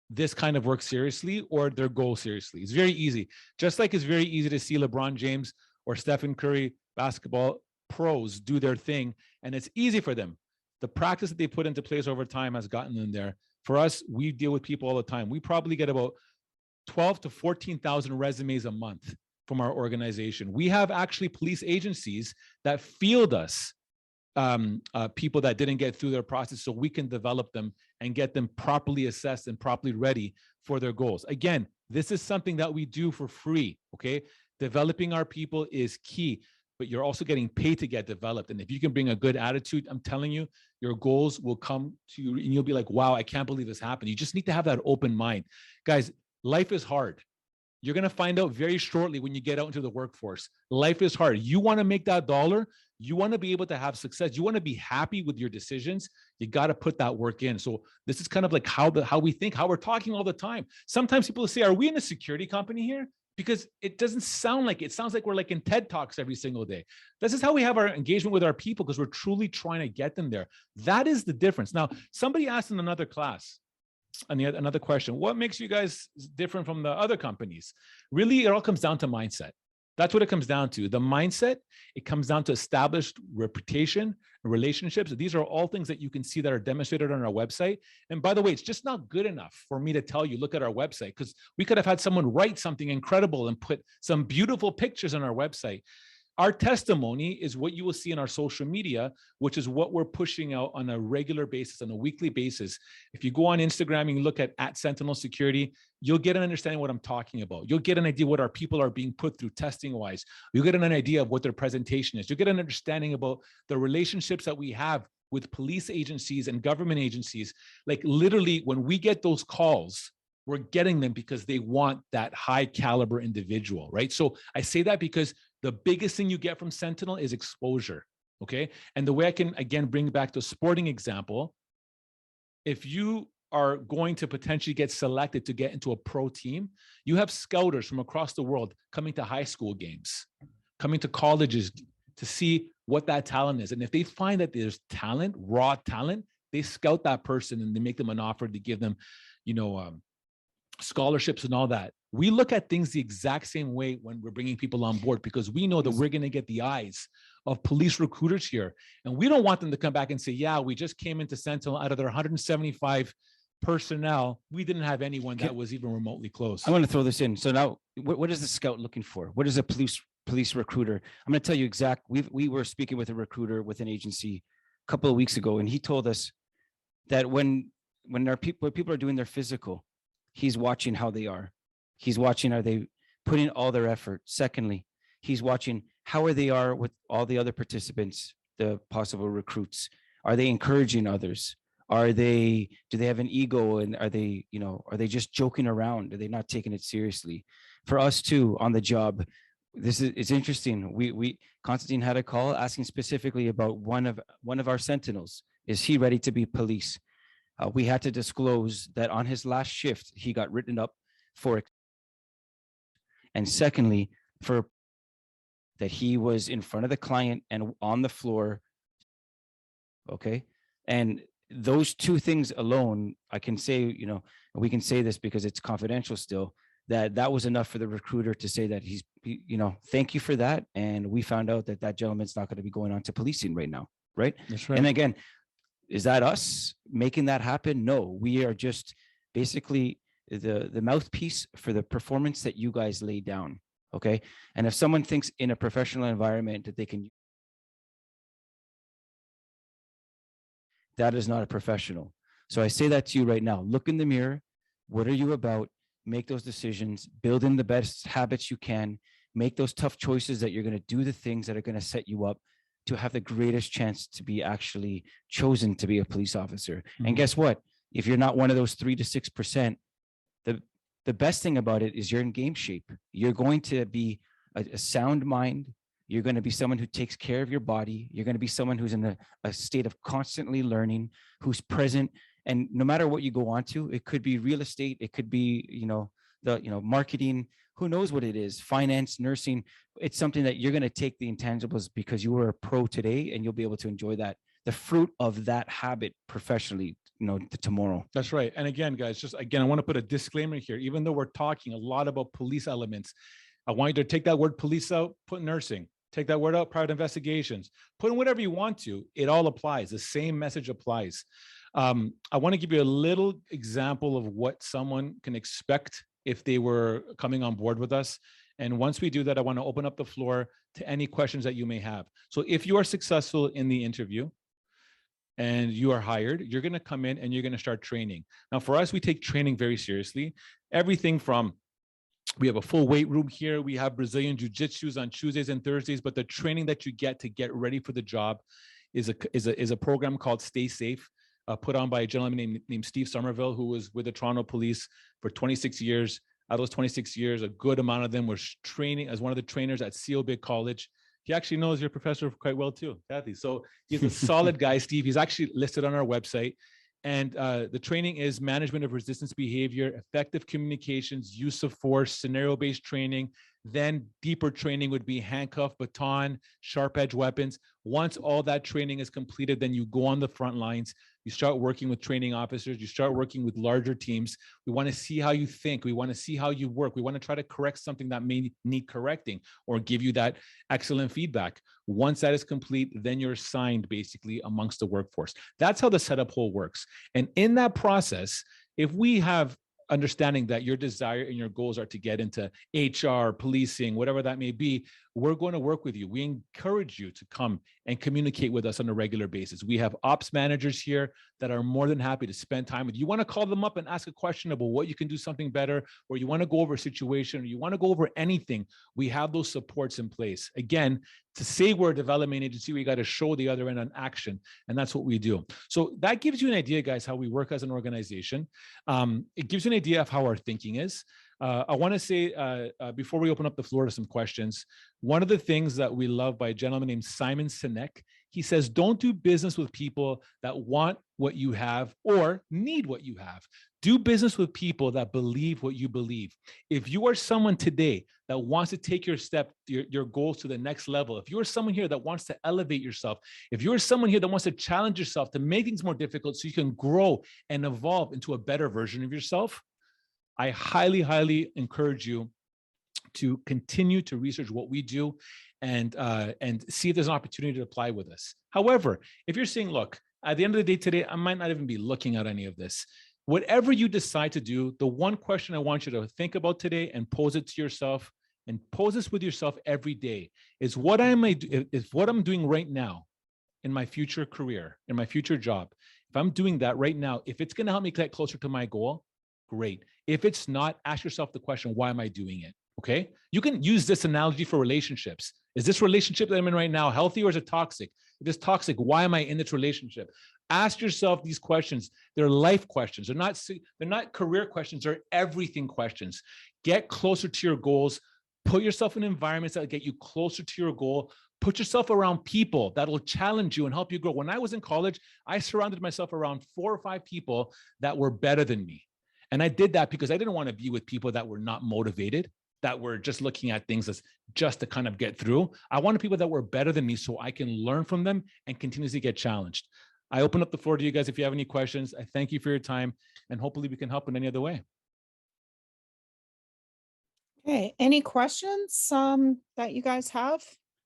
this kind of work seriously or their goal seriously. It's very easy. Just like it's very easy to see LeBron James or Stephen Curry, basketball pros, do their thing, and it's easy for them. The practice that they put into place over time has gotten them there. For us, we deal with people all the time. We probably get about 12 to 14,000 resumes a month from our organization. We have actually police agencies that field us people that didn't get through their process, so we can develop them and get them properly assessed and properly ready for their goals. Again, this is something that we do for free, okay? Developing our people is key, but you're also getting paid to get developed. And if you can bring a good attitude, I'm telling you, your goals will come to you and you'll be like, wow, I can't believe this happened. You just need to have that open mind. Guys, life is hard. You're going to find out very shortly when you get out into the workforce. Life is hard. You want to make that dollar. You want to be able to have success. You want to be happy with your decisions. You got to put that work in. So this is kind of like how we think, how we're talking all the time. Sometimes people say, are we in a security company here? Because it doesn't sound like it. It sounds like we're like in TED Talks every single day. This is how we have our engagement with our people, because we're truly trying to get them there. That is the difference. Now, somebody asked in another class, another question, what makes you guys different from the other companies? Really, it all comes down to mindset. That's what it comes down to. The mindset, it comes down to established reputation, relationships. These are all things that you can see that are demonstrated on our website. And by the way, it's just not good enough for me to tell you, look at our website, because we could have had someone write something incredible and put some beautiful pictures on our website. Our testimony is what you will see in our social media, which is what we're pushing out on a regular basis, on a weekly basis. If you go on Instagram and you look at Sentinel Security, you'll get an understanding of what I'm talking about. You'll get an idea what our people are being put through testing wise. You'll get an idea of what their presentation is. You'll get an understanding about the relationships that we have with police agencies and government agencies. Like literally, when we get those calls, we're getting them because they want that high caliber individual, right? So I say that because the biggest thing you get from Sentinel is exposure, okay? And the way I can, again, bring back the sporting example, if you are going to potentially get selected to get into a pro team, you have scouters from across the world coming to high school games, coming to colleges to see what that talent is. And if they find that there's talent, raw talent, they scout that person and they make them an offer to give them, scholarships and all that. We look at things the exact same way when we're bringing people on board, because we know that we're going to get the eyes of police recruiters here. And we don't want them to come back and say, yeah, we just came into Sentinel out of their 175 personnel. We didn't have anyone that was even remotely close. I want to throw this in. So now what is the scout looking for? What is a police recruiter? I'm going to tell you we were speaking with a recruiter with an agency a couple of weeks ago, and he told us that when people are doing their physical, he's watching how they are. He's watching, are they putting all their effort? Secondly, he's watching how they are with all the other participants, the possible recruits. Are they encouraging others? Do they have an ego, and are they just joking around? Are they not taking it seriously? For us too, on the job, it's interesting. We Constantine had a call asking specifically about one of our sentinels. Is he ready to be police? We had to disclose that on his last shift, he got written up for it. And secondly, for that he was in front of the client and on the floor. Okay. And those two things alone, I can say, we can say this because it's confidential still, that was enough for the recruiter to say that thank you for that. And we found out that gentleman's not going to be going on to policing right now. Right. That's right. And again, is that us making that happen? No, we are just basically the mouthpiece for the performance that you guys lay down. Okay. And if someone thinks in a professional environment that they can, that is not a professional. So I say that to you right now. Look in the mirror. What are you about? Make those decisions, build in the best habits you can, make those tough choices that you're going to do the things that are going to set you up to have the greatest chance to be actually chosen to be a police officer. Mm-hmm. And guess what? If you're not one of those 3 to 6%, the best thing about it is you're in game shape. You're going to be a sound mind. You're going to be someone who takes care of your body. You're going to be someone who's in a state of constantly learning, who's present. And no matter what you go on to, it could be real estate. It could be, marketing, who knows what it is, finance, nursing. It's something that you're going to take the intangibles because you are a pro today, and you'll be able to enjoy that, the fruit of that habit professionally, tomorrow. That's right. And again, guys, I want to put a disclaimer here. Even though we're talking a lot about police elements, I want you to take that word police out, put nursing, take that word out, private investigations, put in whatever you want to. It all applies. The same message applies. I want to give you a little example of what someone can expect if they were coming on board with us. And once we do that, I want to open up the floor to any questions that you may have. So if you are successful in the interview and you are hired, you're going to come in and you're going to start training. Now, for us, we take training very seriously. Everything from, we have a full weight room here. We have Brazilian jiu-jitsu on Tuesdays and Thursdays, but the training that you get to get ready for the job is a program called Stay Safe, put on by a gentleman named Steve Somerville, who was with the Toronto Police for 26 years. Out of those 26 years, a good amount of them were training as one of the trainers at COB College. He actually knows your professor quite well too, Kathy. So he's a solid guy, Steve. He's actually listed on our website. And the training is management of resistance behavior, effective communications, use of force, scenario-based training. Then deeper training would be handcuff, baton, sharp edge weapons. Once all that training is completed, then you go on the front lines. You start working with training officers. You start working with larger teams. We want to see how you think. We want to see how you work. We want to try to correct something that may need correcting or give you that excellent feedback. Once that is complete, then you're assigned basically amongst the workforce. That's how the setup whole works. And in that process, if we have understanding that your desire and your goals are to get into HR, policing, whatever that may be, we're going to work with you. We encourage you to come and communicate with us on a regular basis. We have ops managers here that are more than happy to spend time with you. You want to call them up and ask a question about what you can do something better, or you want to go over a situation, or you want to go over anything, we have those supports in place. Again, to say we're a development agency, we got to show the other end on action, and that's what we do. So that gives you an idea, guys, how we work as an organization. It gives you an idea of how our thinking is. I want to say, before we open up the floor to some questions, one of the things that we love by a gentleman named Simon Sinek, He says, don't do business with people that want what you have or need what you have. Do business with people that believe what you believe. If you are someone today that wants to take your goals to the next level, if you're someone here that wants to elevate yourself, if you're someone here that wants to challenge yourself to make things more difficult so you can grow and evolve into a better version of yourself, I highly, highly encourage you to continue to research what we do and see if there's an opportunity to apply with us. However, if you're saying, look, at the end of the day today, I might not even be looking at any of this. Whatever you decide to do, the one question I want you to think about today and pose it to yourself and pose this with yourself every day is what I'm doing right now in my future career, in my future job. If I'm doing that right now, if it's going to help me get closer to my goal, great. If it's not, ask yourself the question, why am I doing it? Okay. You can use this analogy for relationships. Is this relationship that I'm in right now healthy or is it toxic? If it's toxic, why am I in this relationship? Ask yourself these questions. They're life questions. They're not career questions. They're everything questions. Get closer to your goals. Put yourself in environments that get you closer to your goal. Put yourself around people that will challenge you and help you grow. When I was in college, I surrounded myself around 4 or 5 people that were better than me. And I did that because I didn't want to be with people that were not motivated, that were just looking at things as just to kind of get through. I wanted people that were better than me so I can learn from them and continuously get challenged. I open up the floor to you guys if you have any questions. I thank you for your time, and hopefully we can help in any other way. Okay, any questions that you guys have?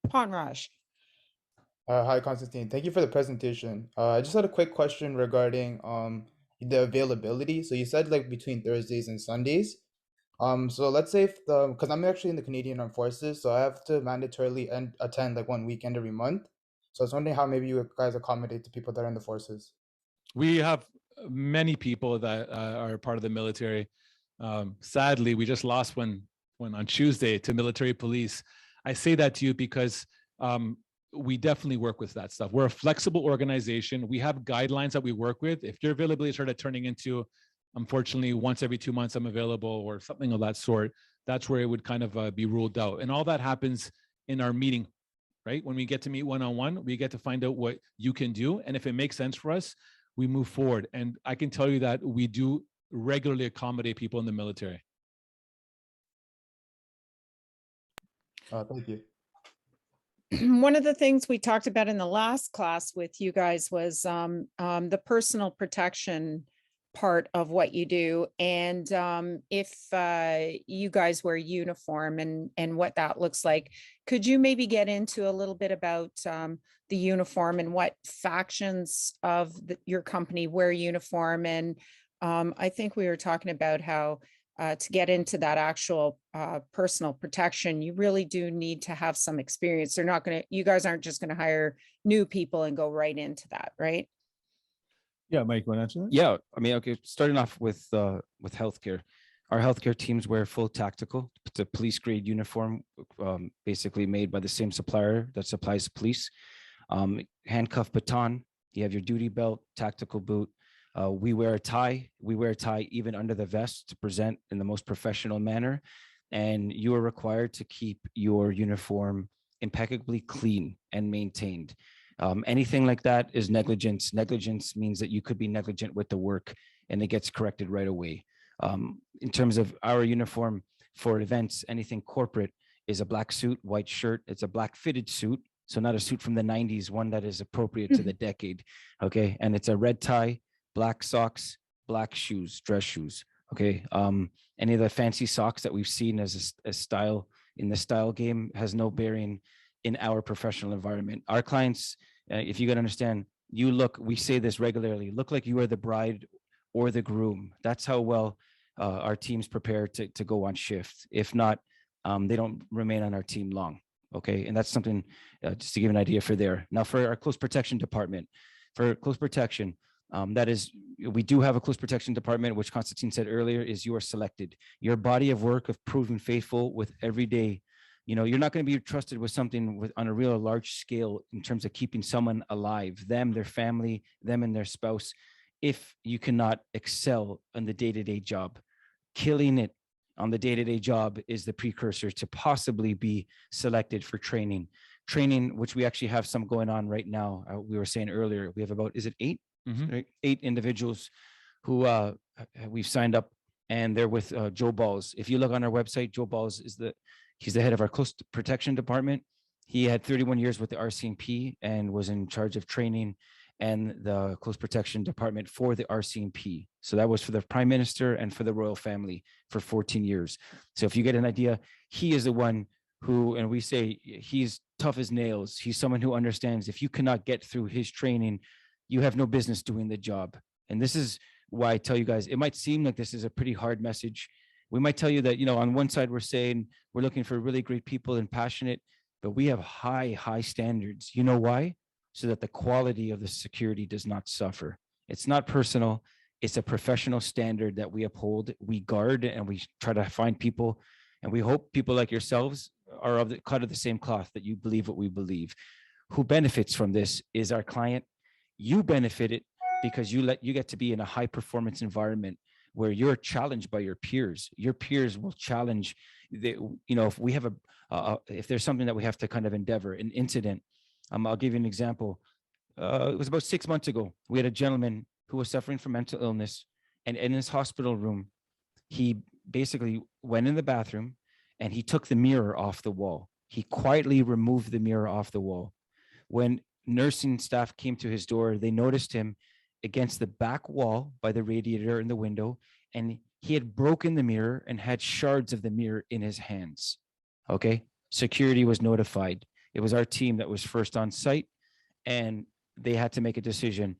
Panraj. Hi, Constantine. Thank you for the presentation. I just had a quick question regarding the availability. So you said like between Thursdays and Sundays. So let's say if because I'm actually in the Canadian Armed Forces, so I have to mandatorily attend like one weekend every month. So I was wondering how maybe you guys accommodate the people that are in the forces. We have many people that are part of the military. Sadly, we just lost one on Tuesday to military police. I say that to you because we definitely work with that stuff. We're a flexible organization. We have guidelines that we work with. If your availability started turning into, unfortunately, once every 2 months I'm available or something of that sort, that's where it would kind of be ruled out. And all that happens in our meeting, right? When we get to meet one-on-one, we get to find out what you can do. And if it makes sense for us, we move forward. And I can tell you that we do regularly accommodate people in the military. Thank you. One of the things we talked about in the last class with you guys was the personal protection part of what you do. And if you guys wear uniform and what that looks like, could you maybe get into a little bit about the uniform and what factions of your company wear uniform? And I think we were talking about how to get into that actual personal protection, you really do need to have some experience. You guys aren't just going to hire new people and go right into that, right? Yeah, Mike, you want to answer that? Yeah, I mean, okay, starting off with healthcare. Our healthcare teams wear full tactical. It's a police grade uniform, basically made by the same supplier that supplies police. Handcuff baton, you have your duty belt, tactical boot. We wear a tie. We wear a tie even under the vest to present in the most professional manner. And you are required to keep your uniform impeccably clean and maintained. Anything like that is negligence. Negligence means that you could be negligent with the work and it gets corrected right away. In terms of our uniform for events, anything corporate is a black suit, white shirt. It's a black fitted suit. So not a suit from the 90s, one that is appropriate to the decade. Okay. And it's a red tie, black socks, black shoes, dress shoes. Okay. Any of the fancy socks that we've seen as a style in the style game has no bearing in our professional environment. Our clients, if you can understand, we say this regularly, look like you are the bride or the groom. That's how well our teams prepare to go on shift. If not, they don't remain on our team long. Okay. And that's something just to give an idea for there. Now for our close protection department, for close protection, that is, we do have a close protection department, which Constantine said earlier is you are selected. Your body of work of proving faithful with every day. You know, you're not going to be trusted with something on a real large scale in terms of keeping someone alive, them, their family, them and their spouse, if you cannot excel on the day-to-day job. Killing it on the day-to-day job is the precursor to possibly be selected for training. training, which we actually have some going on right now. We were saying earlier, we have about, is it 8? Right? 8 individuals who we've signed up, and they're with Joe Balls. If you look on our website, Joe Balls is he's the head of our close protection department. He had 31 years with the RCMP and was in charge of training and the close protection department for the RCMP. So that was for the prime minister and for the royal family for 14 years. So if you get an idea, he is the one who, and we say he's tough as nails. He's someone who understands if you cannot get through his training, you have no business doing the job. And this is why I tell you guys, it might seem like this is a pretty hard message. We might tell you that, on one side, we're saying we're looking for really great people and passionate, but we have high standards. You know why? So that the quality of the security does not suffer. It's not personal. It's a professional standard that we uphold, we guard, and we try to find people. And we hope people like yourselves are of the cut of the same cloth, that you believe what we believe. Who benefits from this is our client. You benefit it because you get to be in a high performance environment where you're challenged by your peers. Your peers will challenge if we have if there's something that we have to kind of endeavor, an incident. I'll give you an example. It was about 6 months ago. We had a gentleman who was suffering from mental illness, and in his hospital room, he basically went in the bathroom and he took the mirror off the wall. He quietly removed the mirror off the wall. When nursing staff came to his door, they noticed him against the back wall by the radiator in the window, and he had broken the mirror and had shards of the mirror in his hands. Okay, security was notified. It was our team that was first on site, and they had to make a decision.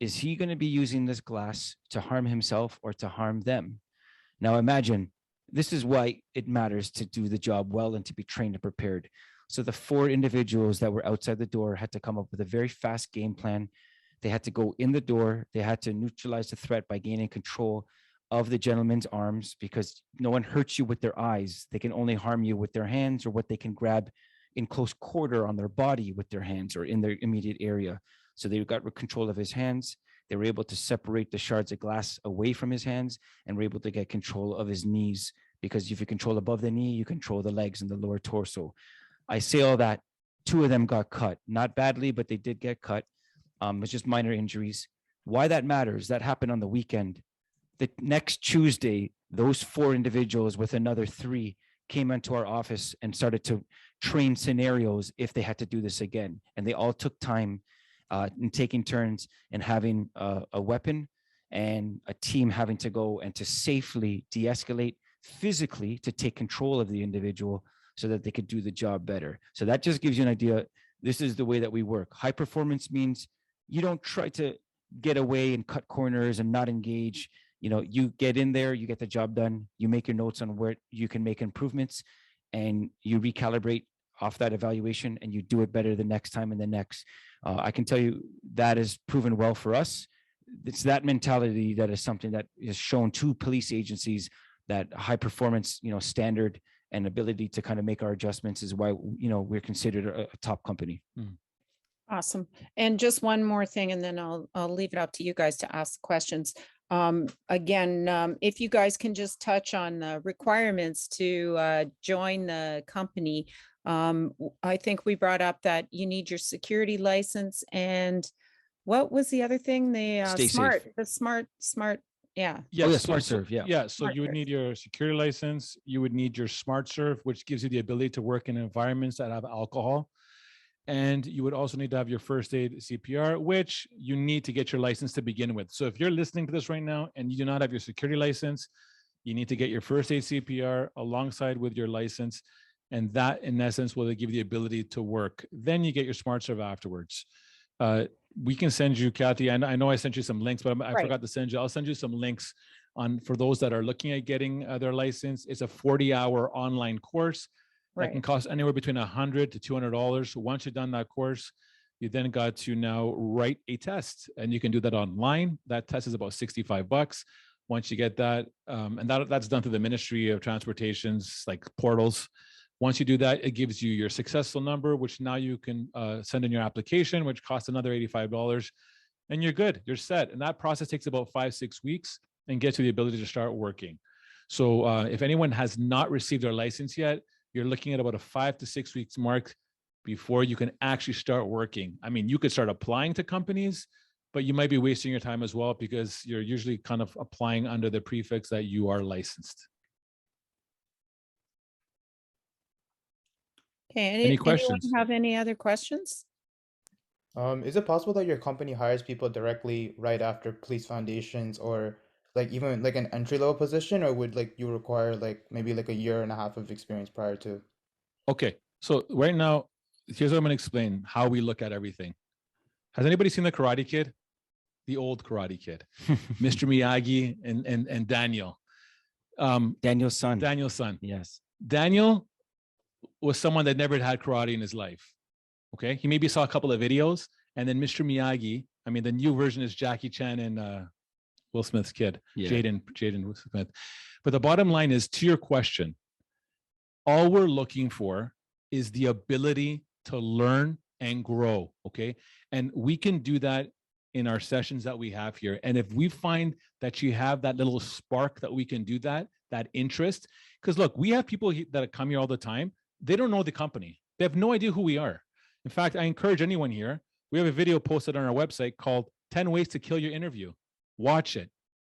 Is he going to be using this glass to harm himself or to harm them? Now imagine, this is why it matters to do the job well and to be trained and prepared. So the 4 individuals that were outside the door had to come up with a very fast game plan. They had to go in the door. They had to neutralize the threat by gaining control of the gentleman's arms, because no one hurts you with their eyes. They can only harm you with their hands, or what they can grab in close quarter on their body with their hands or in their immediate area. So they got control of his hands. They were able to separate the shards of glass away from his hands, and were able to get control of his knees, because if you control above the knee, you control the legs and the lower torso. I say all that. 2 of them got cut, not badly, but they did get cut. It's just minor injuries. Why that matters, that happened on the weekend. The next Tuesday, those 4 individuals with another 3 came into our office and started to train scenarios if they had to do this again. And they all took time in taking turns and having a weapon, and a team having to go and to safely de-escalate physically to take control of the individual so that they could do the job better. So that just gives you an idea. This is the way that we work. High performance means you don't try to get away and cut corners and not engage. You get in there, you get the job done, you make your notes on where you can make improvements, and you recalibrate off that evaluation, and you do it better the next time and the next. I can tell you that has proven well for us. It's that mentality that is something that is shown to police agencies, that high performance, standard and ability to kind of make our adjustments is why, we're considered a top company. Awesome. And just one more thing, and then I'll leave it up to you guys to ask questions. Again, if you guys can just touch on the requirements to join the company. I think we brought up that you need your security license, and what was the other thing? The Stay smart, safe. the smart. Yeah. Yeah, Oh, yeah, so- Smart so- Serve, yeah. Yeah, so Smart you would Serve. need your security license. You would need your Smart Serve, which gives you the ability to work in environments that have alcohol. And you would also need to have your first aid CPR, which you need to get your license to begin with. So if you're listening to this right now and you do not have your security license, you need to get your first aid CPR alongside with your license. And that, in essence, will give you the ability to work. Then you get your Smart Serve afterwards. We can send you, Kathy. I know I sent you some links, but I Right. forgot to send you. I'll send you some links for those that are looking at getting their license. It's a 40-hour online course that can Right. cost anywhere between $100 to $200. Once you've done that course, you then got to now write a test, and you can do that online. That test is about $65. Once you get that, and that's done through the Ministry of Transportation's like portals. Once you do that, it gives you your successful number, which now you can send in your application, which costs another $85, and you're good. You're set. And that process takes about 5-6 weeks and gets you the ability to start working. So if anyone has not received their license yet, you're looking at about a 5 to 6 weeks mark before you can actually start working. I mean, you could start applying to companies, but you might be wasting your time as well because you're usually kind of applying under the prefix that you are licensed. Okay, Any questions? anyone have any other questions? Is it possible that your company hires people directly right after police foundations, or like even like an entry level position, or would like you require like maybe like a year and a half of experience prior to? Okay, so right now, here's what I'm gonna explain how we look at everything. Has anybody seen the Karate Kid? The old Karate Kid, Mr. Miyagi and Daniel. Daniel's son. Daniel's son. Yes. Daniel was someone that never had karate in his life. Okay, he maybe saw a couple of videos, and then Mr. Miyagi. I mean, the new version is Jackie Chan and Will Smith's kid, Yeah. Jaden Will Smith. But the bottom line is, to your question, all we're looking for is the ability to learn and grow. Okay, and we can do that in our sessions that we have here. And if we find that you have that little spark that we can do that interest, because look, we have people that come here all the time. They don't know the company. They have no idea who we are. In fact, I encourage anyone here, we have a video posted on our website called 10 Ways to Kill Your Interview. Watch it.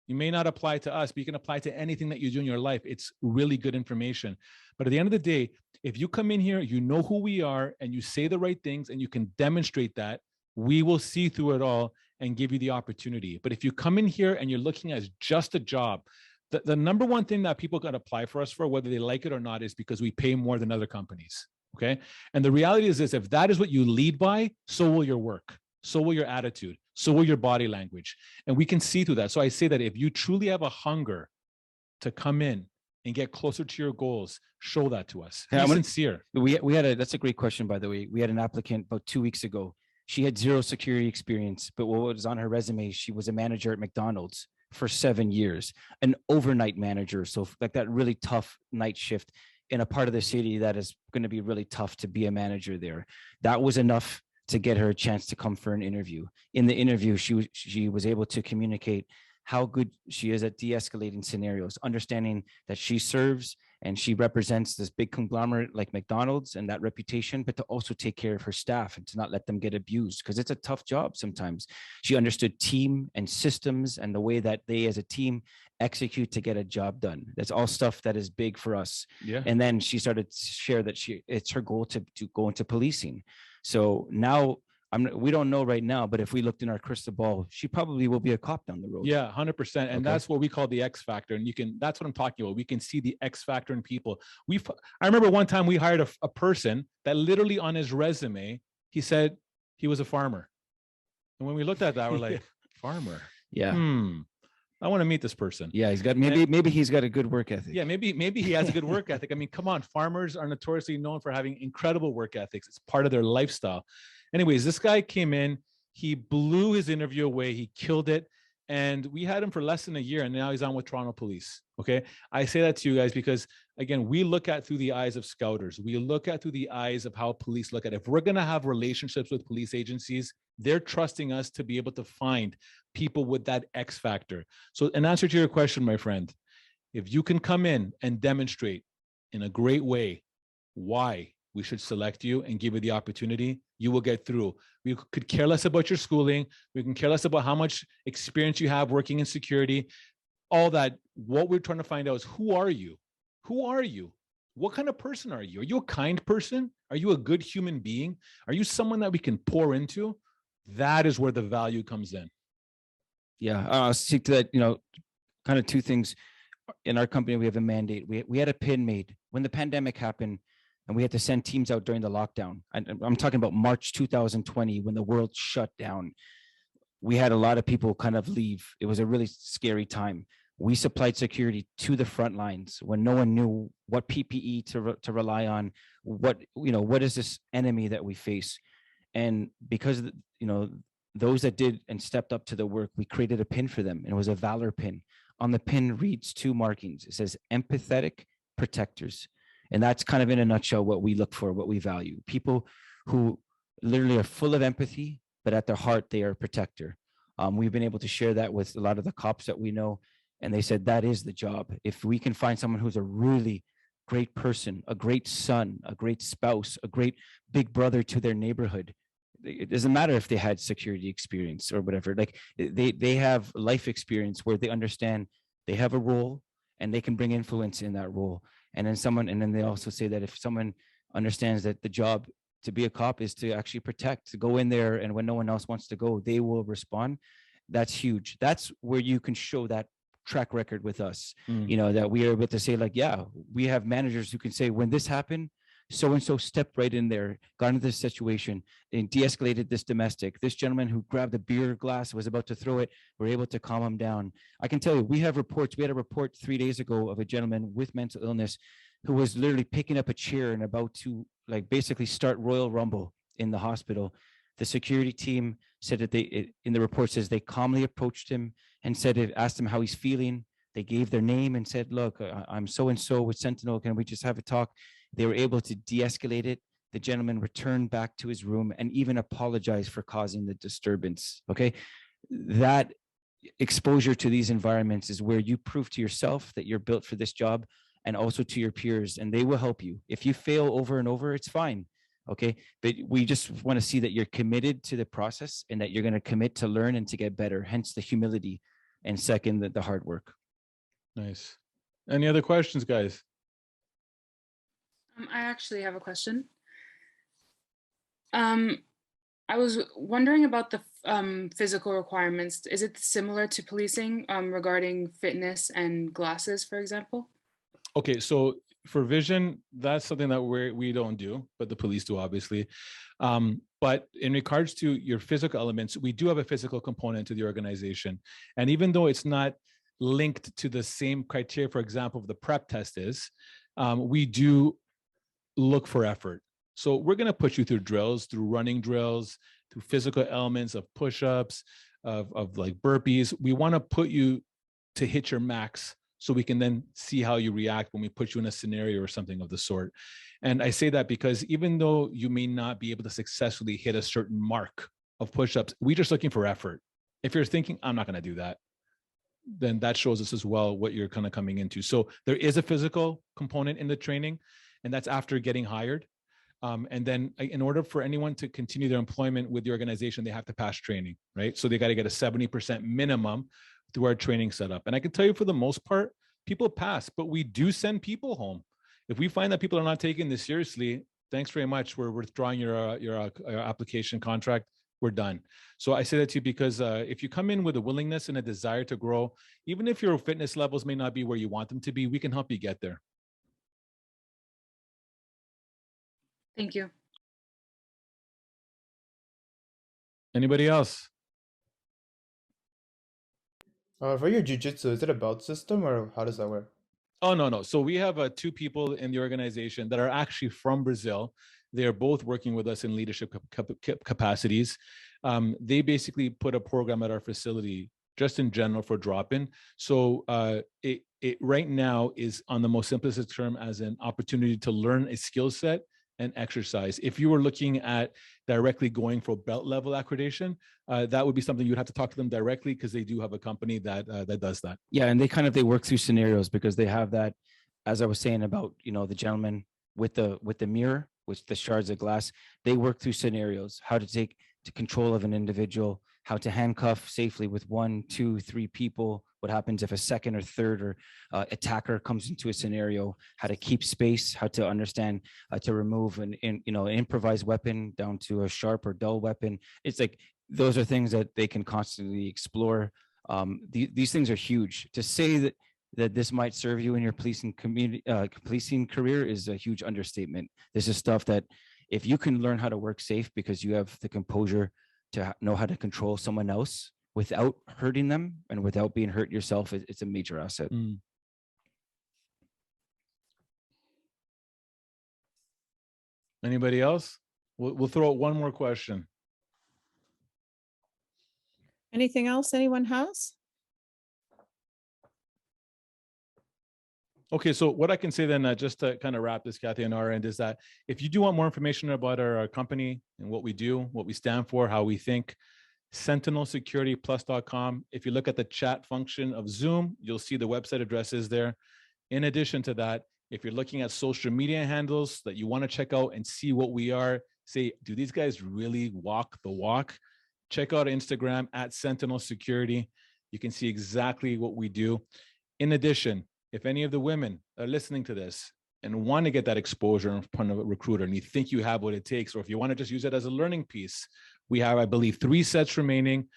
You may not apply to us, but you can apply to anything that you do in your life. It's really good information. But at the end of the day, if you come in here, you know who we are, and you say the right things, and you can demonstrate that, we will see through it all and give you the opportunity. But if you come in here and you're looking at just a job, the number one thing that people got to apply for us for, whether they like it or not, is because we pay more than other companies. Okay. And the reality is this: if that is what you lead by, so will your work, so will your attitude, so will your body language. And we can see through that. So I say that if you truly have a hunger to come in and get closer to your goals, show that to us. Be sincere. We had that's a great question, by the way. We had an applicant about 2 weeks ago. She had zero security experience, but what was on her resume, she was a manager at McDonald's for 7 years, an overnight manager. So like that really tough night shift in a part of the city that is going to be really tough to be a manager there. That was enough to get her a chance to come for an interview. In the interview, she was able to communicate how good she is at de-escalating scenarios, understanding that she serves and she represents this big conglomerate like McDonald's and that reputation, but to also take care of her staff and to not let them get abused, because it's a tough job sometimes. She understood team and systems and the way that they as a team execute to get a job done. That's all stuff that is big for us. Yeah. And then she started to share that it's her goal to go into policing. So now we don't know right now, but if we looked in our crystal ball, she probably will be a cop down the road. Yeah, 100%. And Okay. that's what we call the X factor. And that's what I'm talking about. We can see the X factor in people. I remember one time we hired a person that literally on his resume, he said he was a farmer. And when we looked at that, we're like, farmer. Yeah. I want to meet this person. Yeah, he's got maybe he's got a good work ethic. Yeah, maybe he has a good work ethic. I mean, come on, farmers are notoriously known for having incredible work ethics. It's part of their lifestyle. Anyways, this guy came in, he blew his interview away, he killed it, and we had him for less than a year, and now he's on with Toronto Police. Okay, I say that to you guys because, again, we look at through the eyes of scouters. We look at through the eyes of how police look at it. If we're going to have relationships with police agencies, they're trusting us to be able to find people with that X factor. So in answer to your question, my friend, if you can come in and demonstrate in a great way why we should select you and give you the opportunity, you will get through. We could care less about your schooling. We can care less about how much experience you have working in security, all that. What we're trying to find out is, who are you? Who are you? What kind of person are you? Are you a kind person? Are you a good human being? Are you someone that we can pour into? That is where the value comes in. Yeah, I'll speak to that, kind of two things. In our company, we have a mandate. We had a pin made when the pandemic happened, and we had to send teams out during the lockdown. I'm talking about March 2020, when the world shut down. We had a lot of people kind of leave. It was a really scary time. We supplied security to the front lines when no one knew what PPE to rely on. What is this enemy that we face? And because, those that did and stepped up to the work, we created a pin for them, and it was a Valor Pin. On the pin reads two markings. It says empathetic protectors. And that's kind of in a nutshell what we look for, what we value. People who literally are full of empathy, but at their heart, they are a protector. We've been able to share that with a lot of the cops that we know, and they said that is the job. If we can find someone who's a really great person, a great son, a great spouse, a great big brother to their neighborhood. It doesn't matter if they had security experience or whatever. Like they have life experience where they understand they have a role and they can bring influence in that role. And then they also say that if someone understands that the job to be a cop is to actually protect, to go in there, and when no one else wants to go, they will respond. That's huge. That's where you can show that track record with us, that we are able to say, like, yeah, we have managers who can say, when this happened, so and so stepped right in there, got into this situation and de-escalated this domestic. This gentleman who grabbed a beer glass, was about to throw it, we're able to calm him down. I can tell you, we have reports. We had a report 3 days ago of a gentleman with mental illness who was literally picking up a chair and about to, like, basically start Royal Rumble in the hospital. The security team said that in the report says they calmly approached him and asked him how he's feeling. They gave their name and said, look, I'm so-and-so with Sentinel. Can we just have a talk? They were able to de-escalate it. The gentleman returned back to his room and even apologized for causing the disturbance. Okay. That exposure to these environments is where you prove to yourself that you're built for this job, and also to your peers, and they will help you. If you fail over and over, it's fine. Okay. But we just want to see that you're committed to the process and that you're going to commit to learn and to get better, hence the humility. And second, the hard work. Nice. Any other questions, guys? I actually have a question. I was wondering about the physical requirements. Is it similar to policing regarding fitness and glasses, for example? Okay, so for vision, that's something that we don't do, but the police do, obviously. But in regards to your physical elements, we do have a physical component to the organization. And even though it's not linked to the same criteria, for example, the prep test is, we do look for effort. So we're going to put you through drills, through running drills, through physical elements of push-ups, of like burpees. We want to put you to hit your max so we can then see how you react when we put you in a scenario or something of the sort. And I say that because even though you may not be able to successfully hit a certain mark of push-ups, we're just looking for effort. If you're thinking, I'm not going to do that, then that shows us as well what you're kind of coming into. So there is a physical component in the training, and that's after getting hired. And then in order for anyone to continue their employment with the organization, they have to pass training, right? So they got to get a 70% minimum through our training setup. And I can tell you, for the most part, people pass, but we do send people home. If we find that people are not taking this seriously, thanks very much. We're withdrawing your application contract. We're done. So I say that to you because if you come in with a willingness and a desire to grow, even if your fitness levels may not be where you want them to be, we can help you get there. Thank you. Anybody else? For your jujitsu, is it a belt system or how does that work? Oh, no. So we have 2 people in the organization that are actually from Brazil. They are both working with us in leadership capacities. They basically put a program at our facility just in general for drop-in. So it right now is, on the most simplistic term, as an opportunity to learn a skill set and exercise. If you were looking at directly going for belt level accreditation, that would be something you'd have to talk to them directly, because they do have a company that does that. Yeah, and they work through scenarios, because they have that, as I was saying about, the gentleman with the mirror, with the shards of glass. They work through scenarios, how to take control of an individual, how to handcuff safely with 1, 2, 3 people. What happens if a second or third or attacker comes into a scenario? How to keep space? How to understand to remove an improvised weapon down to a sharp or dull weapon. It's like those are things that they can constantly explore. These things are huge. To say that this might serve you in your policing career is a huge understatement. This is stuff that if you can learn how to work safe because you have the composure to know how to control someone else without hurting them and without being hurt yourself, it's a major asset. Anybody else? We'll throw out one more question. Anything else anyone has? Okay, so what I can say then, just to kind of wrap this, Kathy, on our end, is that if you do want more information about our company and what we do, what we stand for, how we think, sentinelsecurityplus.com. If you look at the chat function of Zoom, you'll see the website address is there. In addition to that, If you're looking at social media handles that you want to check out and see what we are, say, do these guys really walk the walk? Check out Instagram at Sentinel Security. You can see exactly what we do. In addition, if any of the women are listening to this and want to get that exposure in front of a recruiter and you think you have what it takes, or if you want to just use it as a learning piece, we have, I believe, 3 sets remaining.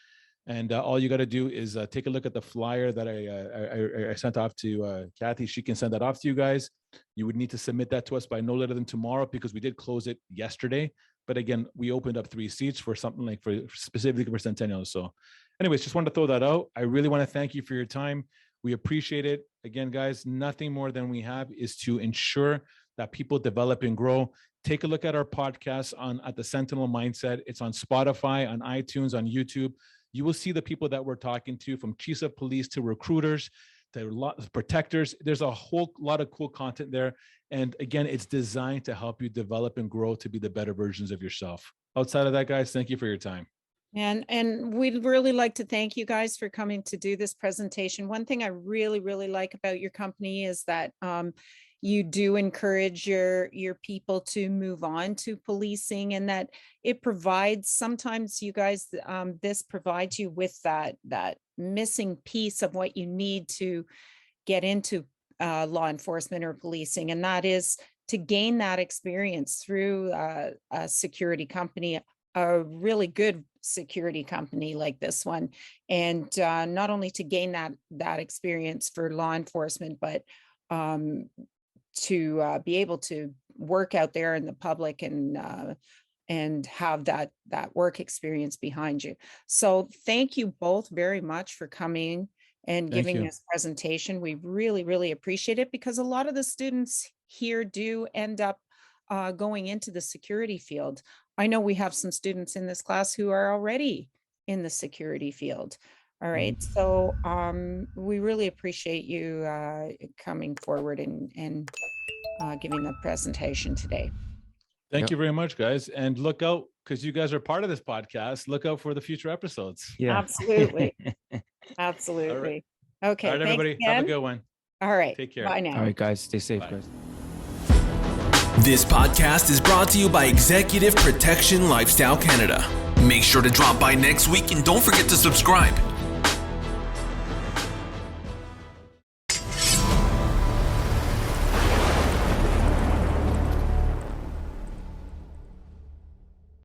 And all you got to do is take a look at the flyer that I sent off to Kathy. She can send that off to you guys. You would need to submit that to us by no later than tomorrow, because we did close it yesterday. But again, we opened up 3 seats for something like specifically for Centennial. So anyways, just wanted to throw that out. I really want to thank you for your time. We appreciate it. Again, guys, nothing more than we have is to ensure that people develop and grow. Take a look at our podcast at the Sentinel Mindset. It's on Spotify, on iTunes, on YouTube. You will see the people that we're talking to, from chiefs of police to recruiters to protectors. There's a whole lot of cool content there. And again, it's designed to help you develop and grow to be the better versions of yourself. Outside of that, guys, thank you for your time. And we'd really like to thank you guys for coming to do this presentation. One thing I really, really like about your company is that you do encourage your people to move on to policing, and that it provides, sometimes you guys, this provides you with that missing piece of what you need to get into law enforcement or policing. And that is to gain that experience through a security company, a really good security company like this one. And not only to gain that experience for law enforcement, but to be able to work out there in the public and have that work experience behind you. So thank you both very much for coming and giving this presentation. We really, really appreciate it, because a lot of the students here do end up going into the security field. I know we have some students in this class who are already in the security field. All right. So we really appreciate you coming forward and giving the presentation today. Thank you very much, guys. And look out, because you guys are part of this podcast. Look out for the future episodes. Yeah. Absolutely. Absolutely. All Okay. right, Thanks everybody. again. Have a good one. All right. Take care. Bye now. All right, guys, stay safe, Bye. guys. This podcast is brought to you by Executive Protection Lifestyle Canada. Make sure to drop by next week and don't forget to subscribe.